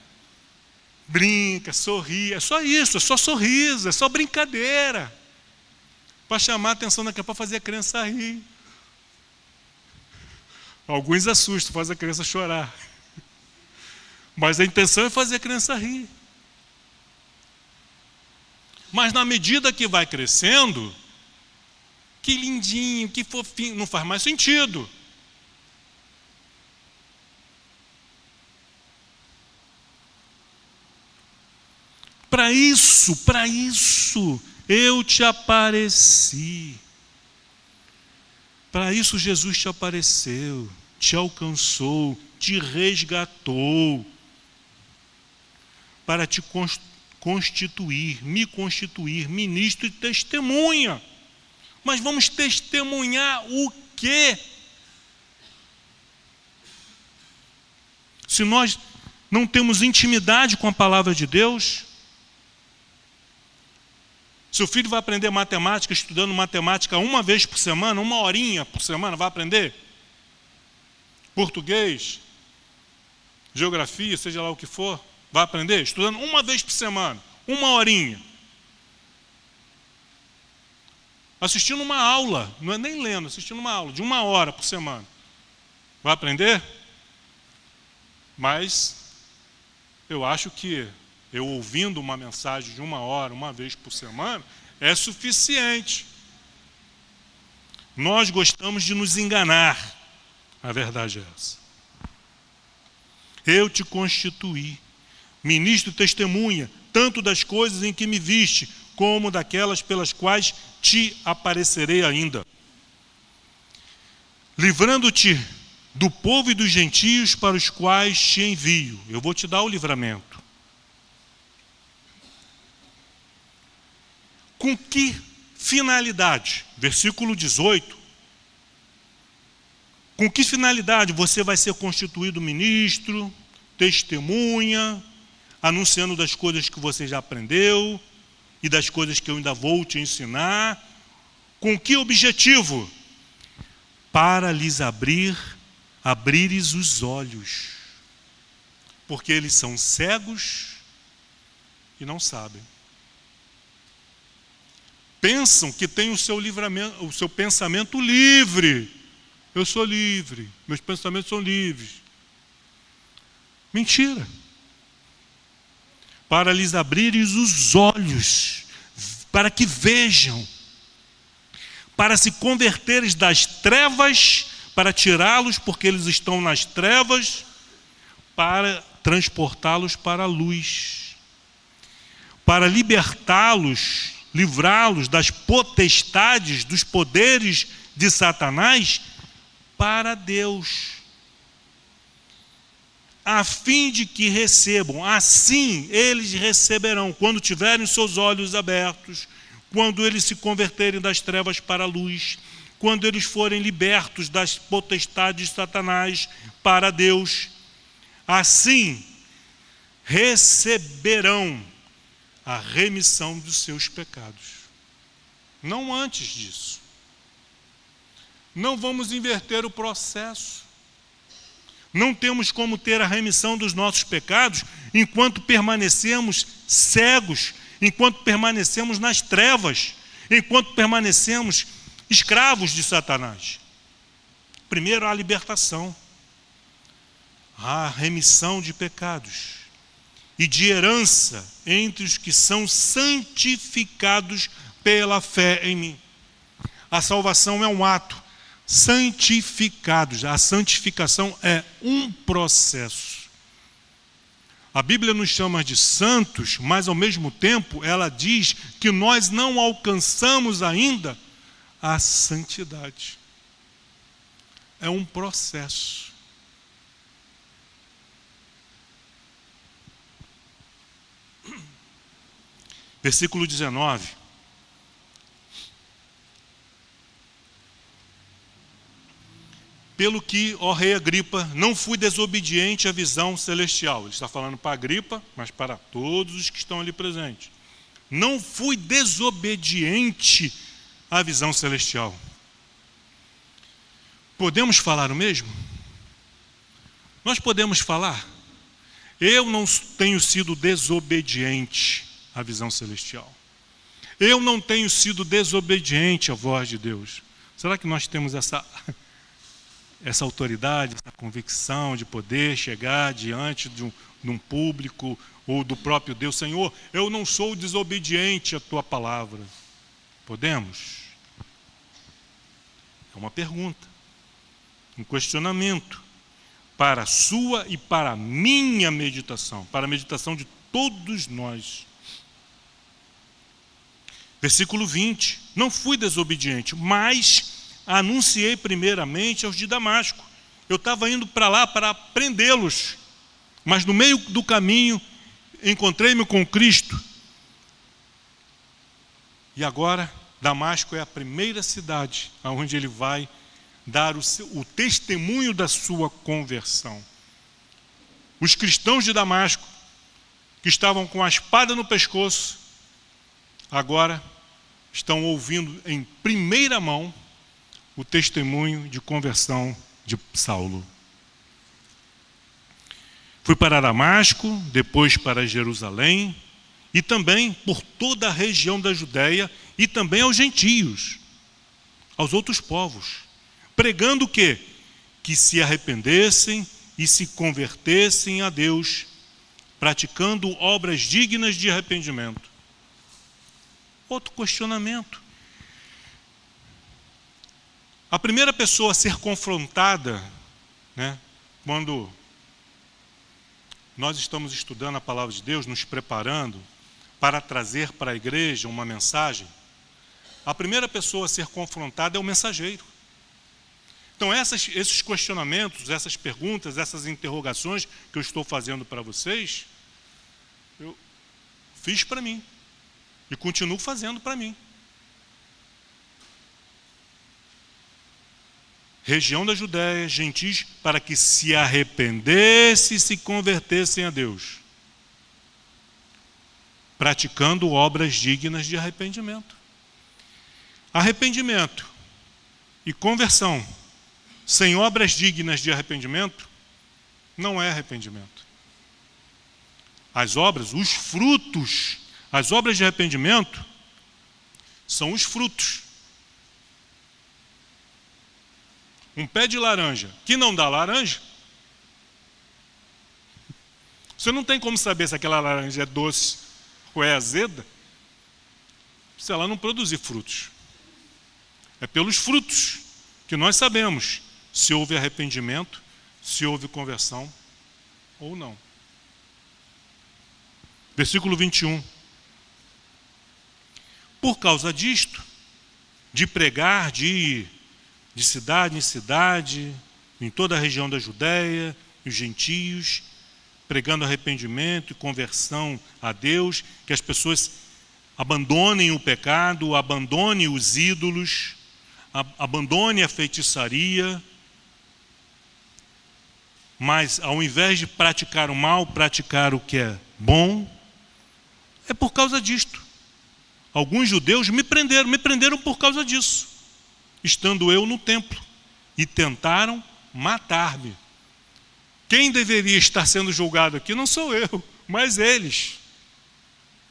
Brinca, sorri, é só isso, é só sorriso, é só brincadeira. Para chamar a atenção daqui a pouco, fazer a criança rir. Alguns assustam, faz a criança chorar. Mas a intenção é fazer a criança rir. Mas na medida que vai crescendo, que lindinho, que fofinho, não faz mais sentido. Para isso, eu te apareci. Para isso Jesus te apareceu, te alcançou, te resgatou. Para te me constituir ministro e testemunha. Mas vamos testemunhar o quê? Se nós não temos intimidade com a palavra de Deus, seu filho vai aprender matemática, estudando matemática uma vez por semana, 1 horinha por semana, vai aprender? Português, geografia, seja lá o que for, vai aprender? Estudando uma vez por semana, 1 horinha. Assistindo uma aula, não é nem lendo, assistindo uma aula de 1 hora por semana. Vai aprender? Mas eu acho que eu ouvindo uma mensagem de 1 hora, uma vez por semana, é suficiente. Nós gostamos de nos enganar. A verdade é essa. Eu te constituí, ministro e testemunha, tanto das coisas em que me viste, como daquelas pelas quais te aparecerei ainda, livrando-te do povo e dos gentios para os quais te envio. Eu vou te dar o livramento. Com que finalidade? Versículo 18. Com que finalidade você vai ser constituído ministro, testemunha, anunciando das coisas que você já aprendeu e das coisas que eu ainda vou te ensinar? Com que objetivo? Para lhes abrires os olhos, porque eles são cegos e não sabem. Pensam que têm o seu livramento, o seu pensamento livre. Eu sou livre, meus pensamentos são livres. Mentira. Para lhes abrires os olhos, para que vejam, para se converteres das trevas, para tirá-los, porque eles estão nas trevas, para transportá-los para a luz, para libertá-los, livrá-los das potestades, dos poderes de Satanás, para Deus, a fim de que recebam, assim eles receberão, quando tiverem seus olhos abertos, quando eles se converterem das trevas para a luz, quando eles forem libertos das potestades de Satanás para Deus, assim receberão a remissão dos seus pecados. Não antes disso. Não vamos inverter o processo. Não temos como ter a remissão dos nossos pecados enquanto permanecemos cegos, enquanto permanecemos nas trevas, enquanto permanecemos escravos de Satanás. Primeiro, a libertação, a remissão de pecados e de herança entre os que são santificados pela fé em mim. A salvação é um ato. Santificados, a santificação é um processo. A Bíblia nos chama de santos, mas ao mesmo tempo ela diz que nós não alcançamos ainda a santidade. É um processo. Versículo 19. Pelo que, ó rei Agripa, não fui desobediente à visão celestial. Ele está falando para Agripa, mas para todos os que estão ali presentes. Não fui desobediente à visão celestial. Podemos falar o mesmo? Nós podemos falar? Eu não tenho sido desobediente à visão celestial. Eu não tenho sido desobediente à voz de Deus. Será que nós temos essa autoridade, essa convicção de poder chegar diante de um público ou do próprio Deus? Senhor, eu não sou desobediente à tua palavra. Podemos? É uma pergunta, um questionamento para a sua e para a minha meditação, para a meditação de todos nós. Versículo 20. Não fui desobediente, mas anunciei primeiramente aos de Damasco. Eu estava indo para lá para prendê-los, mas no meio do caminho encontrei-me com Cristo. E agora Damasco é a primeira cidade aonde ele vai dar o testemunho da sua conversão. Os cristãos de Damasco, que estavam com a espada no pescoço, agora estão ouvindo em primeira mão o testemunho de conversão de Saulo. Fui para Damasco, depois para Jerusalém, e também por toda a região da Judéia, e também aos gentios, aos outros povos, pregando o quê? Que se arrependessem e se convertessem a Deus, praticando obras dignas de arrependimento. Outro questionamento. A primeira pessoa a ser confrontada, quando nós estamos estudando a palavra de Deus, nos preparando para trazer para a igreja uma mensagem, a primeira pessoa a ser confrontada é o mensageiro. Então, esses questionamentos, essas perguntas, essas interrogações que eu estou fazendo para vocês, eu fiz para mim e continuo fazendo para mim. Região da Judéia, gentis, para que se arrependessem e se convertessem a Deus, praticando obras dignas de arrependimento. Arrependimento e conversão sem obras dignas de arrependimento não é arrependimento. As obras, os frutos, as obras de arrependimento são os frutos. Um pé de laranja que não dá laranja, você não tem como saber se aquela laranja é doce ou é azeda, se ela não produzir frutos. É pelos frutos que nós sabemos se houve arrependimento, se houve conversão ou não. Versículo 21. Por causa disto, de pregar, de ir de cidade em cidade, em toda a região da Judéia, os gentios, pregando arrependimento e conversão a Deus, que as pessoas abandonem o pecado, abandonem os ídolos, abandonem a feitiçaria, mas ao invés de praticar o mal, praticar o que é bom. É por causa disto. Alguns judeus me prenderam por causa disso, estando eu no templo, e tentaram matar-me. Quem deveria estar sendo julgado aqui não sou eu, mas eles,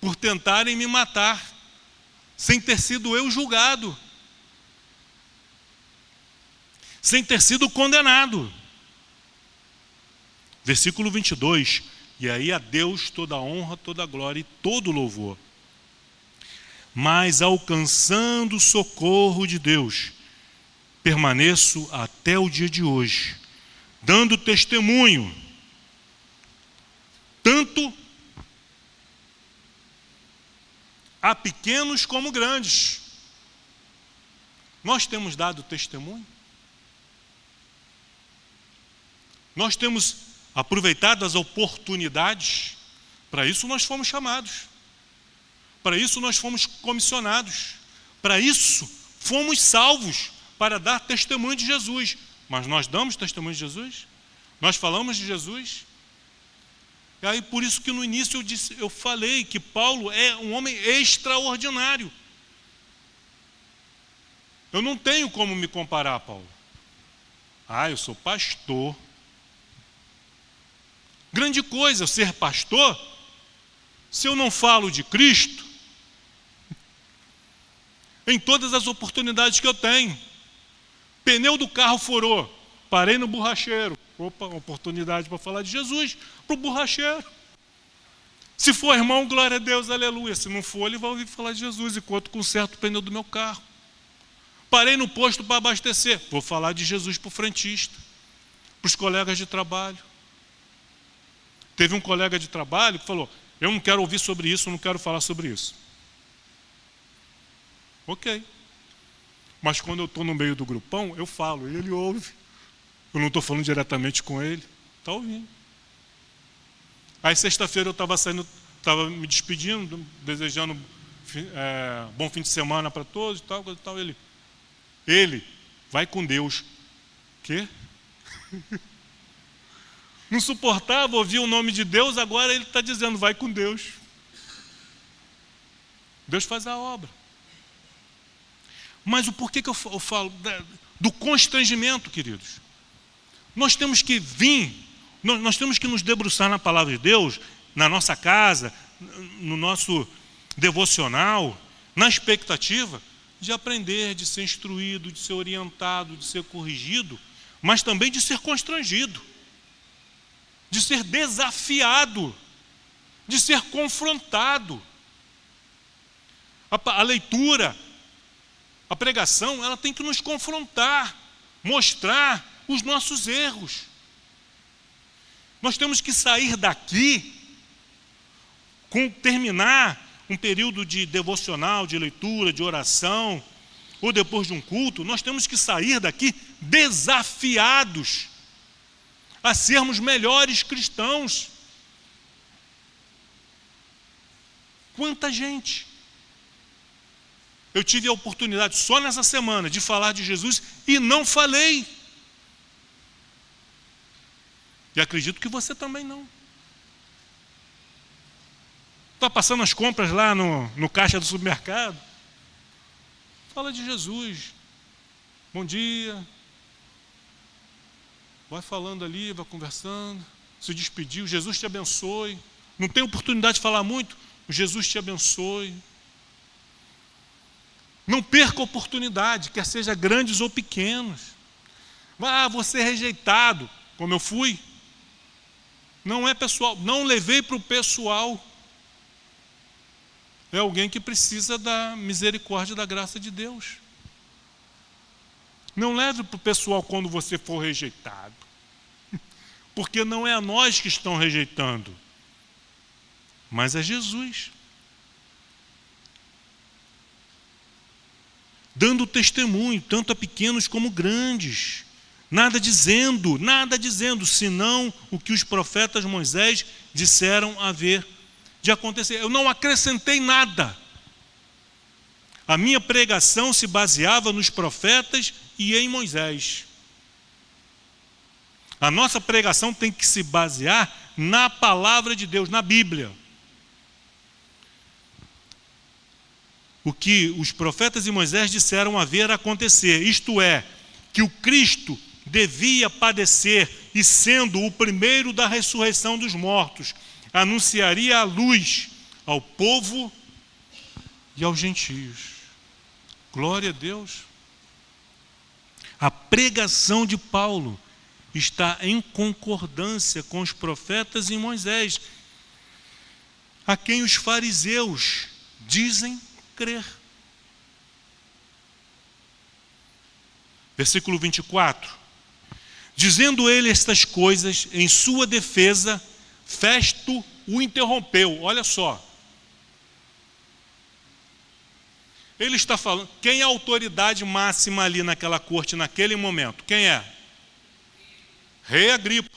por tentarem me matar, sem ter sido eu julgado, sem ter sido condenado. Versículo 22, e aí a Deus toda a honra, toda a glória e todo o louvor. Mas alcançando o socorro de Deus, permaneço até o dia de hoje, dando testemunho, tanto a pequenos como grandes. Nós temos dado testemunho? Nós temos aproveitado as oportunidades? Para isso nós fomos chamados. Para isso nós fomos comissionados. Para isso fomos salvos, para dar testemunho de Jesus. Mas nós damos testemunho de Jesus? Nós falamos de Jesus? E aí por isso que no início eu falei que Paulo é um homem extraordinário. Eu não tenho como me comparar a Paulo. Eu sou pastor. Grande coisa eu ser pastor, se eu não falo de Cristo, em todas as oportunidades que eu tenho. Pneu do carro furou, parei no borracheiro. Opa, oportunidade para falar de Jesus para o borracheiro. Se for irmão, glória a Deus, aleluia. Se não for, ele vai ouvir falar de Jesus enquanto conserto o pneu do meu carro. Parei no posto para abastecer. Vou falar de Jesus para o frentista, para os colegas de trabalho. Teve um colega de trabalho que falou: eu não quero ouvir sobre isso, não quero falar sobre isso. Ok. Mas quando eu estou no meio do grupão, eu falo, e ele ouve. Eu não estou falando diretamente com ele, está ouvindo. Aí sexta-feira eu estava me despedindo, desejando bom fim de semana para todos e tal, coisa e tal. Ele, vai com Deus. Quê? Não suportava ouvir o nome de Deus, agora ele está dizendo, vai com Deus. Deus faz a obra. Mas o porquê que eu falo do constrangimento, queridos? Nós temos que nós temos que nos debruçar na palavra de Deus, na nossa casa, no nosso devocional, na expectativa de aprender, de ser instruído, de ser orientado, de ser corrigido, mas também de ser constrangido, de ser desafiado, de ser confrontado. A leitura, a pregação, ela tem que nos confrontar, mostrar os nossos erros. Nós temos que sair daqui, terminar um período de devocional, de leitura, de oração, ou depois de um culto, nós temos que sair daqui desafiados a sermos melhores cristãos. Quanta gente! Eu tive a oportunidade só nessa semana de falar de Jesus e não falei. E acredito que você também não. Está passando as compras lá no caixa do supermercado. Fala de Jesus. Bom dia. Vai falando ali, vai conversando. Se despediu. Jesus te abençoe. Não tem oportunidade de falar muito? Jesus te abençoe. Não perca a oportunidade, quer seja grandes ou pequenos. Vou ser rejeitado, como eu fui. Não é pessoal, não levei para o pessoal. É alguém que precisa da misericórdia e da graça de Deus. Não leve para o pessoal quando você for rejeitado. Porque não é a nós que estão rejeitando, mas é Jesus. Dando testemunho, tanto a pequenos como grandes. Nada dizendo, senão o que os profetas Moisés disseram haver de acontecer. Eu não acrescentei nada. A minha pregação se baseava nos profetas e em Moisés. A nossa pregação tem que se basear na palavra de Deus, na Bíblia. O que os profetas e Moisés disseram haver acontecer, isto é, que o Cristo devia padecer e, sendo o primeiro da ressurreição dos mortos, anunciaria a luz ao povo e aos gentios. Glória a Deus. A pregação de Paulo está em concordância com os profetas e Moisés, a quem os fariseus dizem crer. Versículo 24. Dizendo ele estas coisas, em sua defesa, Festo o interrompeu. Olha só. Ele está falando, quem é a autoridade máxima ali naquela corte, naquele momento? Quem é? Rei Agripa.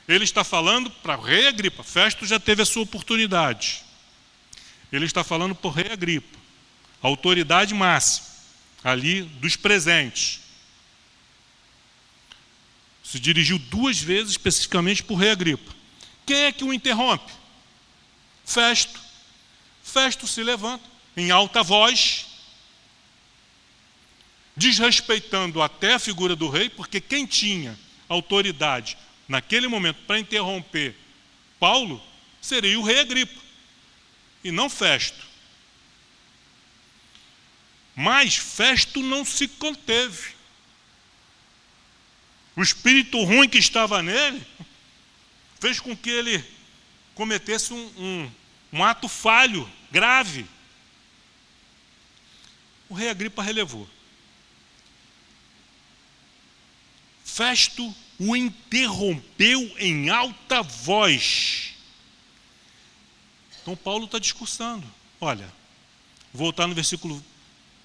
Ele está falando para o rei Agripa. Festo já teve a sua oportunidade. Ele está falando por rei Agripa, a autoridade máxima ali dos presentes. Se dirigiu 2 vezes especificamente por rei Agripa. Quem é que o interrompe? Festo. Festo se levanta em alta voz, desrespeitando até a figura do rei, porque quem tinha autoridade naquele momento para interromper Paulo seria o rei Agripa, e não Festo. Mas Festo não se conteve. O espírito ruim que estava nele fez com que ele cometesse um ato falho, grave. O rei Agripa relevou. Festo o interrompeu em alta voz. Então Paulo está discursando. Olha, vou voltar no versículo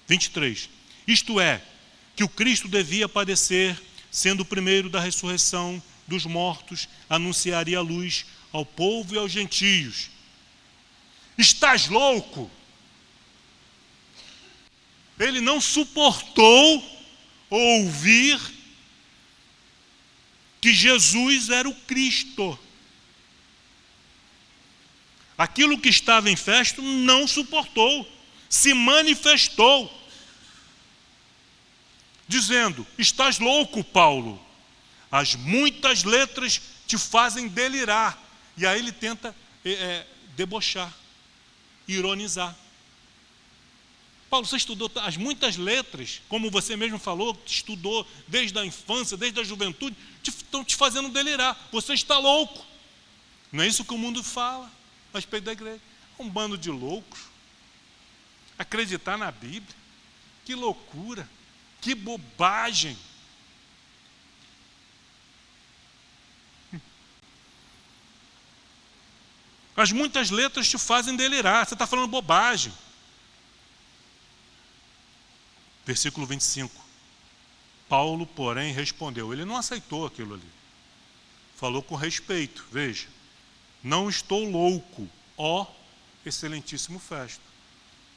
23. Isto é, que o Cristo devia padecer, sendo o primeiro da ressurreição dos mortos, anunciaria a luz ao povo e aos gentios. Estás louco? Ele não suportou ouvir que Jesus era o Cristo. Aquilo que estava em Festo não suportou, se manifestou, dizendo: estás louco, Paulo, as muitas letras te fazem delirar. E aí ele tenta debochar, ironizar. Paulo, você estudou as muitas letras, como você mesmo falou, estudou desde a infância, desde a juventude, estão te fazendo delirar. Você está louco. Não é isso que o mundo fala a respeito da igreja. É um bando de loucos. Acreditar na Bíblia. Que loucura. Que bobagem. As muitas letras te fazem delirar. Você está falando bobagem. Versículo 25. Paulo, porém, respondeu. Ele não aceitou aquilo ali. Falou com respeito. Veja. Não estou louco, ó excelentíssimo Festo.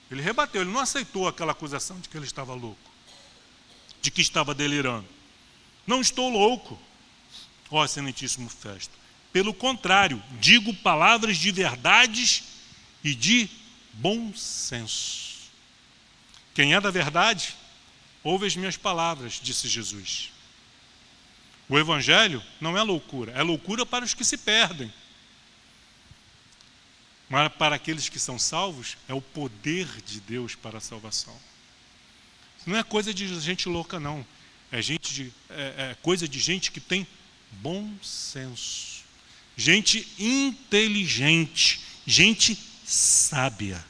Ele rebateu. Ele não aceitou aquela acusação de que ele estava louco. De que estava delirando. Não estou louco, ó excelentíssimo Festo. Pelo contrário, digo palavras de verdades e de bom senso. Quem é da verdade, ouve as minhas palavras, disse Jesus. O Evangelho não é loucura para os que se perdem. Mas para aqueles que são salvos, é o poder de Deus para a salvação. Não é coisa de gente louca, não. É coisa de gente que tem bom senso. Gente inteligente, gente sábia.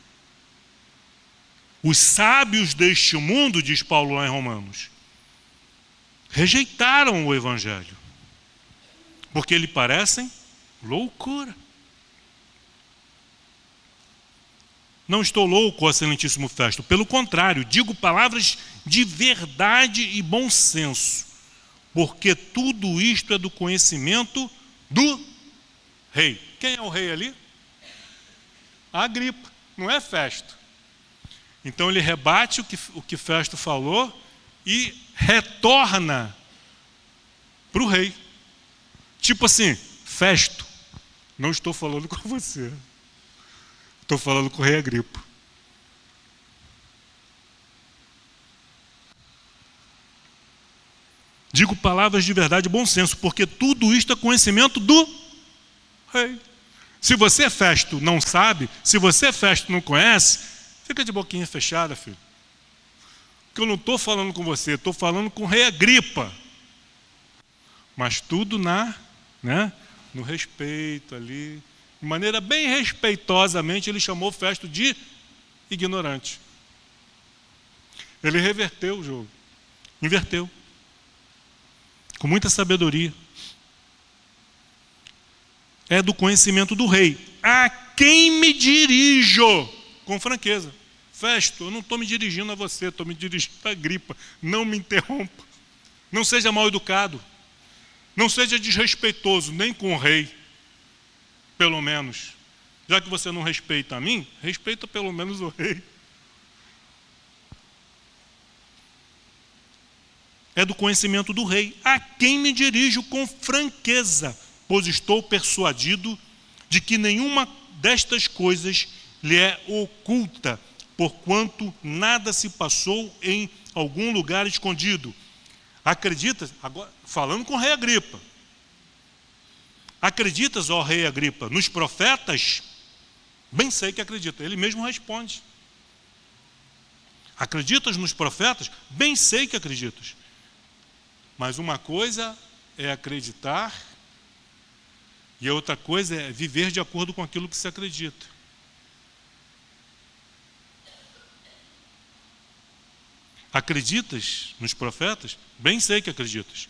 Os sábios deste mundo, diz Paulo lá em Romanos, rejeitaram o Evangelho, porque lhe parecem loucura. Não estou louco, ó excelentíssimo Festo. Pelo contrário, digo palavras de verdade e bom senso, porque tudo isto é do conhecimento do rei. Quem é o rei ali? Agripa, não é Festo. Então ele rebate o que Festo falou e retorna para o rei. Tipo assim: Festo, não estou falando com você. Estou falando com o rei Agripa. Digo palavras de verdade e bom senso, porque tudo isto é conhecimento do rei. Se você, Festo, não sabe, se você, Festo, não conhece, fica de boquinha fechada, filho. Porque eu não estou falando com você, estou falando com o rei Agripa. Mas tudo no respeito ali. De maneira bem respeitosamente, ele chamou Festo de ignorante. Ele reverteu o jogo. Inverteu. Com muita sabedoria. É do conhecimento do rei. A quem me dirijo? Com franqueza. Festo, eu não estou me dirigindo a você, estou me dirigindo a Agripa. Não me interrompa. Não seja mal educado. Não seja desrespeitoso, nem com o rei. Pelo menos. Já que você não respeita a mim, respeita pelo menos o rei. É do conhecimento do rei, a quem me dirijo com franqueza, pois estou persuadido de que nenhuma destas coisas lhe é oculta, porquanto nada se passou em algum lugar escondido. Acreditas, agora, falando com o rei Agripa, acreditas, ó rei Agripa, nos profetas? Bem sei que acredita. Ele mesmo responde. Acreditas nos profetas? Bem sei que acreditas. Mas uma coisa é acreditar e a outra coisa é viver de acordo com aquilo que se acredita. Acreditas nos profetas? Bem sei que acreditas.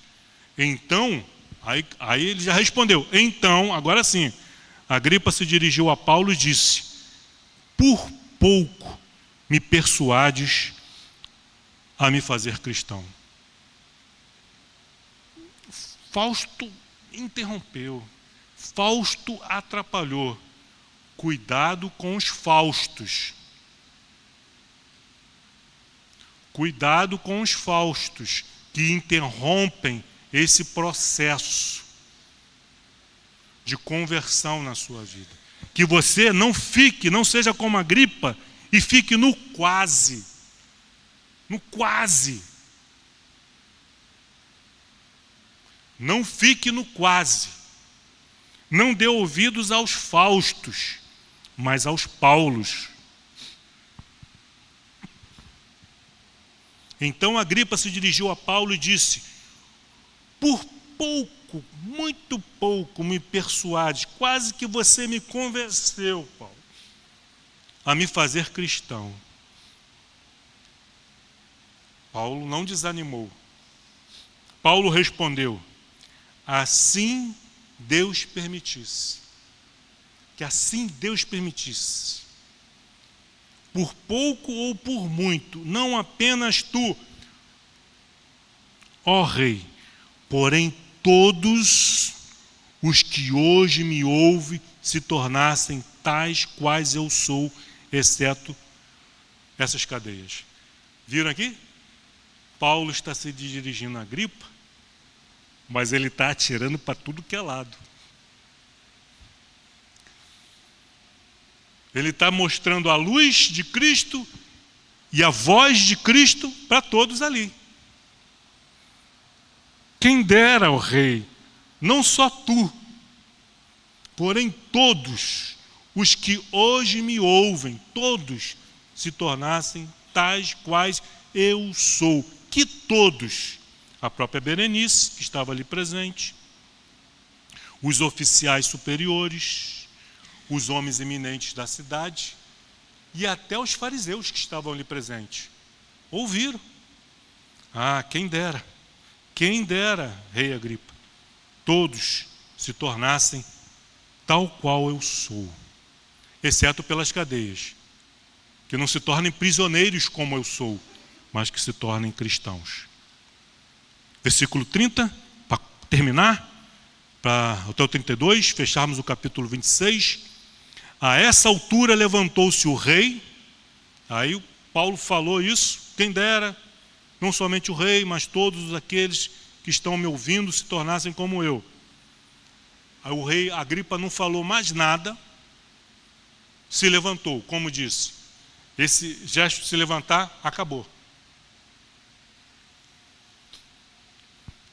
Então, aí ele já respondeu. Então, agora sim, Agripa se dirigiu a Paulo e disse: por pouco me persuades a me fazer cristão. Fausto interrompeu. Fausto atrapalhou. Cuidado com os Faustos. Cuidado com os Faustos que interrompem esse processo de conversão na sua vida. Que você não seja como Agripa e fique no quase. No quase. Não fique no quase. Não dê ouvidos aos Faustos, mas aos Paulos. Então Agripa se dirigiu a Paulo e disse: por pouco, muito pouco me persuades, quase que você me convenceu, Paulo, a me fazer cristão. Paulo não desanimou. Paulo respondeu: assim Deus permitisse. Que assim Deus permitisse. Por pouco ou por muito, não apenas tu, ó Rei, porém todos os que hoje me ouvem se tornassem tais quais eu sou, exceto essas cadeias. Viram aqui? Paulo está se dirigindo a Agripa, mas ele está atirando para tudo que é lado. Ele está mostrando a luz de Cristo e a voz de Cristo para todos ali. Quem dera, ó Rei, não só tu, porém todos os que hoje me ouvem, todos se tornassem tais quais eu sou. Que todos, a própria Berenice, que estava ali presente, os oficiais superiores, os homens eminentes da cidade e até os fariseus que estavam ali presentes. Ouviram. Ah, quem dera, rei Agripa, todos se tornassem tal qual eu sou, exceto pelas cadeias, que não se tornem prisioneiros como eu sou, mas que se tornem cristãos. Versículo 30, para terminar, até o 32, fecharmos o capítulo 26. A essa altura levantou-se o rei, aí o Paulo falou isso, quem dera, não somente o rei, mas todos aqueles que estão me ouvindo se tornassem como eu. Aí o rei Agripa não falou mais nada, se levantou, como disse. Esse gesto de se levantar, acabou.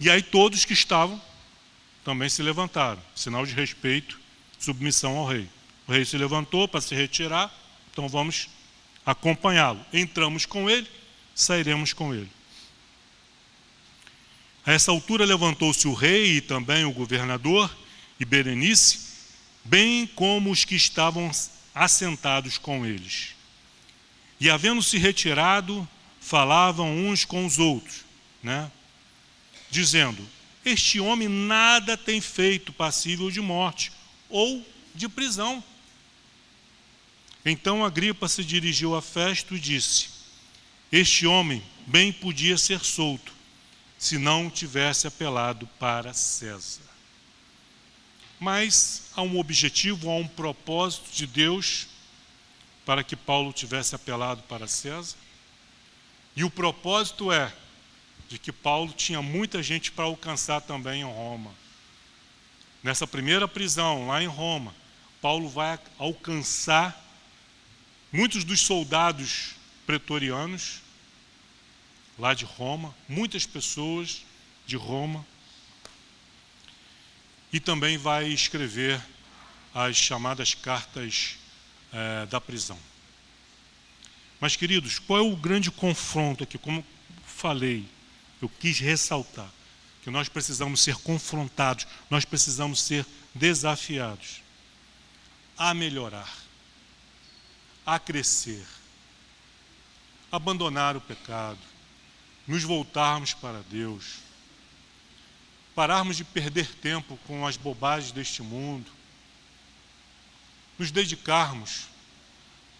E aí todos que estavam também se levantaram, sinal de respeito, submissão ao rei. O rei se levantou para se retirar, então vamos acompanhá-lo. Entramos com ele, sairemos com ele. A essa altura levantou-se o rei e também o governador e Berenice, bem como os que estavam assentados com eles. E havendo-se retirado, falavam uns com os outros, dizendo: este homem nada tem feito passível de morte ou de prisão. Então Agripa se dirigiu a Festo e disse: este homem bem podia ser solto, se não tivesse apelado para César. Mas há um objetivo, há um propósito de Deus para que Paulo tivesse apelado para César. E o propósito é de que Paulo tinha muita gente para alcançar também em Roma. Nessa primeira prisão, lá em Roma, Paulo vai alcançar muitos dos soldados pretorianos lá de Roma, muitas pessoas de Roma, e também vai escrever as chamadas cartas da prisão. Mas, queridos, qual é o grande confronto aqui? Como falei, eu quis ressaltar que nós precisamos ser confrontados, nós precisamos ser desafiados a melhorar, a crescer, abandonar o pecado, nos voltarmos para Deus, pararmos de perder tempo com as bobagens deste mundo, nos dedicarmos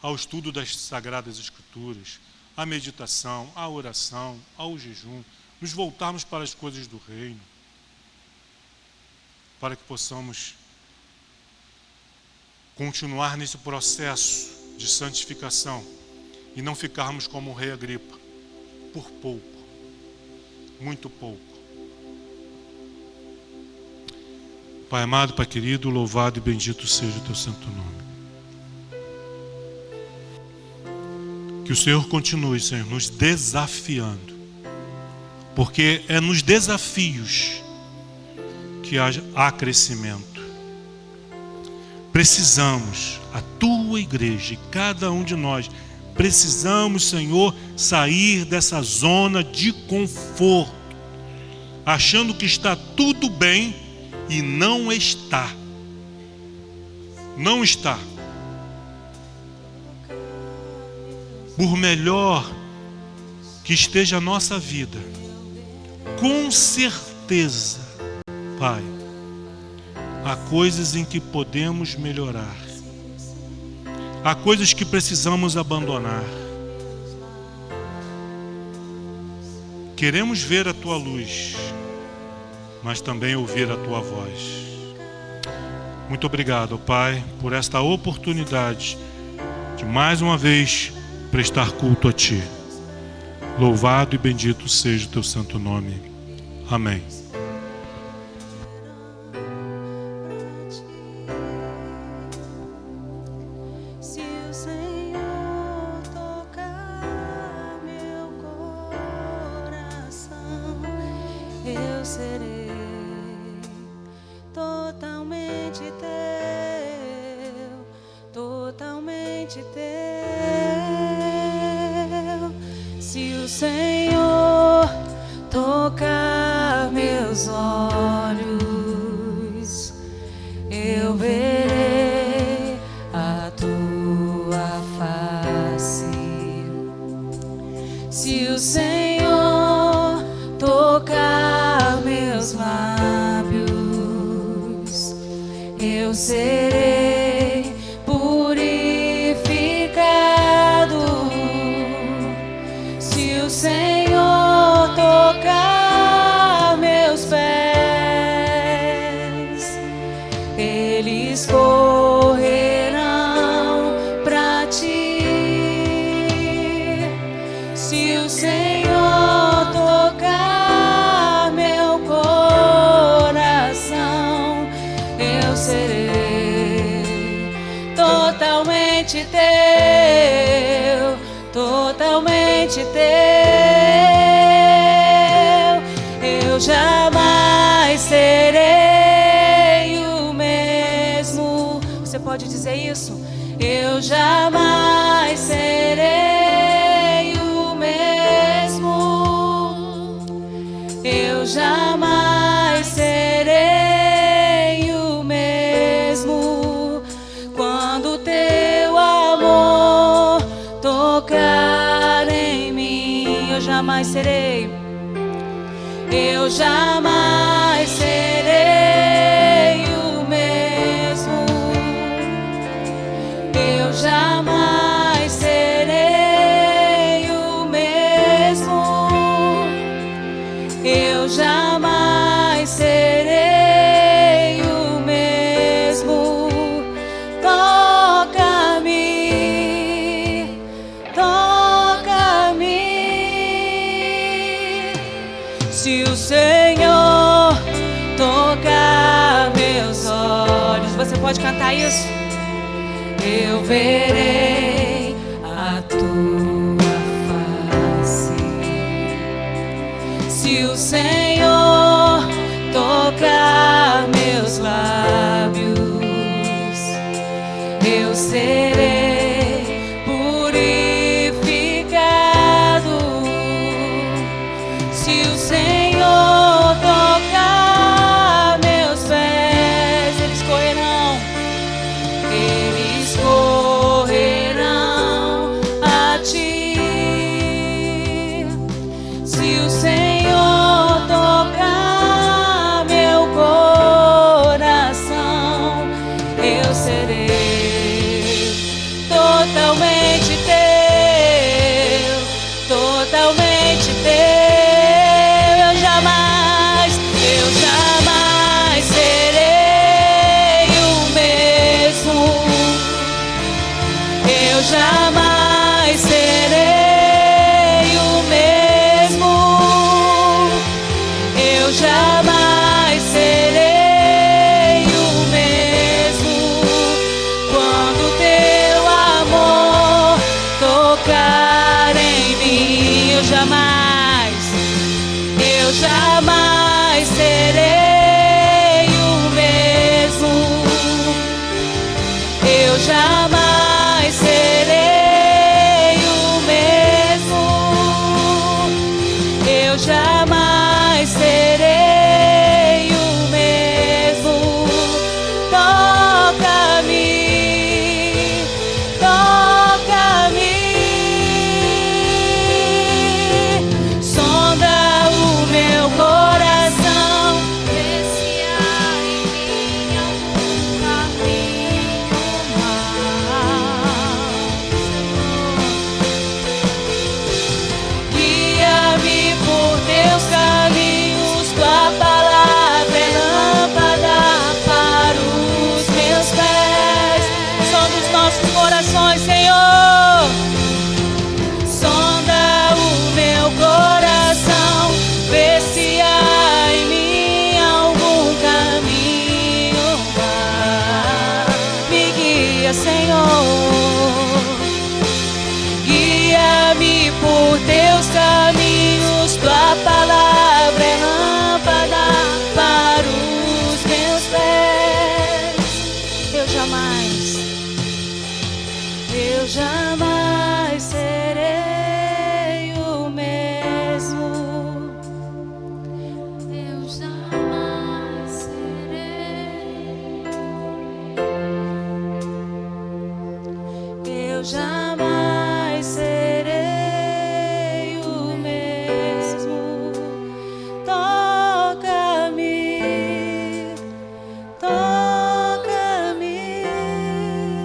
ao estudo das Sagradas Escrituras, à meditação, à oração, ao jejum, nos voltarmos para as coisas do reino, para que possamos continuar nesse processo de santificação e não ficarmos como o rei Agripa, por pouco, muito pouco. Pai amado, Pai querido, louvado e bendito seja o teu santo nome. Que o Senhor continue, Senhor, nos desafiando, porque é nos desafios que há crescimento. Precisamos, a tua igreja e cada um de nós, precisamos, Senhor, sair dessa zona de conforto, achando que está tudo bem e não está. Não está. Por melhor que esteja a nossa vida, com certeza, Pai, há coisas em que podemos melhorar, há coisas que precisamos abandonar. Queremos ver a tua luz, mas também ouvir a tua voz. Muito obrigado, Pai, por esta oportunidade de mais uma vez prestar culto a Ti. Louvado e bendito seja o Teu santo nome. Amém. Se o Senhor tocar meu coração, eu serei totalmente teu, totalmente teu. Se o Senhor tocar meus olhos, eu verei a tua face. Se o Senhor tocar meus lábios, eu serei purificado. Se o Senhor tocar meus pés, eles correrão pra Ti. Se o Senhor tocar meu coração, eu serei totalmente teu, totalmente teu. Eu jamais serei o mesmo. Você pode dizer isso? Eu jamais serei o mesmo. Eu jamais serei o mesmo quando Teu amor tocar em mim. Eu jamais serei. Eu jamais serei o mesmo. Eu jamais serei o mesmo. Eu jamais serei o mesmo. Você pode cantar isso? Eu verei a tua face, se o Senhor tocar meus lábios, eu serei purificado. Se o Senhor tocar meus pés, eles correrão a ti. Se o Senhor tocar meu coração, eu serei totalmente teu, totalmente teu. Eu jamais serei o mesmo. Eu jamais serei o mesmo. Eu jamais serei o mesmo. Quando teu amor tocar em mim, eu jamais serei o mesmo. Eu jamais serei o mesmo. Eu jamais serei o mesmo. Toca-me, toca-me. Sonda o meu coração, vê se há em mim algum caminho mau. Guia-me por teus caminhos, tua palavra é lâmpada para os meus pés. Sonda os nossos corações, Senhor. Sonda o meu coração, vê se há em mim algum caminho mau. Me guia, Senhor. Guia-me por teus caminhos, tua palavra é lâmpada para os meus pés. Eu jamais serei o mesmo. Eu jamais serei. Eu jamais serei o mesmo. Toca-me, toca-me.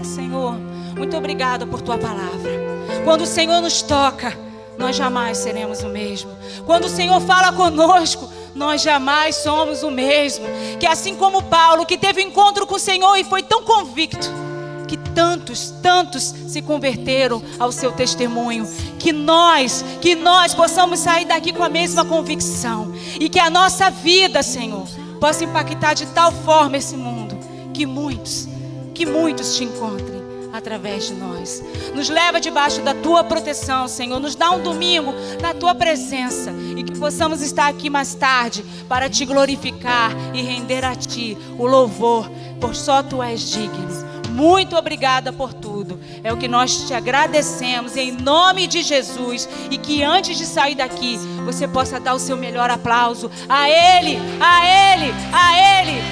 Senhor, muito obrigada por tua palavra. Quando o Senhor nos toca, nós jamais seremos o mesmo. Quando o Senhor fala conosco, nós jamais somos o mesmo. Que assim como Paulo, que teve encontro com o Senhor e foi tão convicto, que tantos se converteram ao seu testemunho. Que nós possamos sair daqui com a mesma convicção. E que a nossa vida, Senhor, possa impactar de tal forma esse mundo, que muitos te encontrem através de nós. Nos leva debaixo da tua proteção, Senhor. Nos dá um domingo na tua presença e que possamos estar aqui mais tarde para te glorificar e render a ti o louvor, por só tu és digno. Muito obrigada por tudo. É o que nós te agradecemos em nome de Jesus. E que antes de sair daqui, você possa dar o seu melhor aplauso a Ele,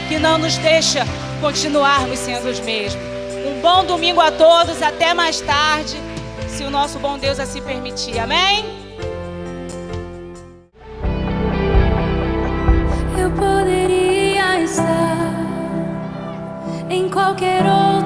que não nos deixa continuarmos sendo os mesmos. Um bom domingo a todos. Até mais tarde, se o nosso bom Deus assim permitir. Amém? Eu poderia estar em qualquer outro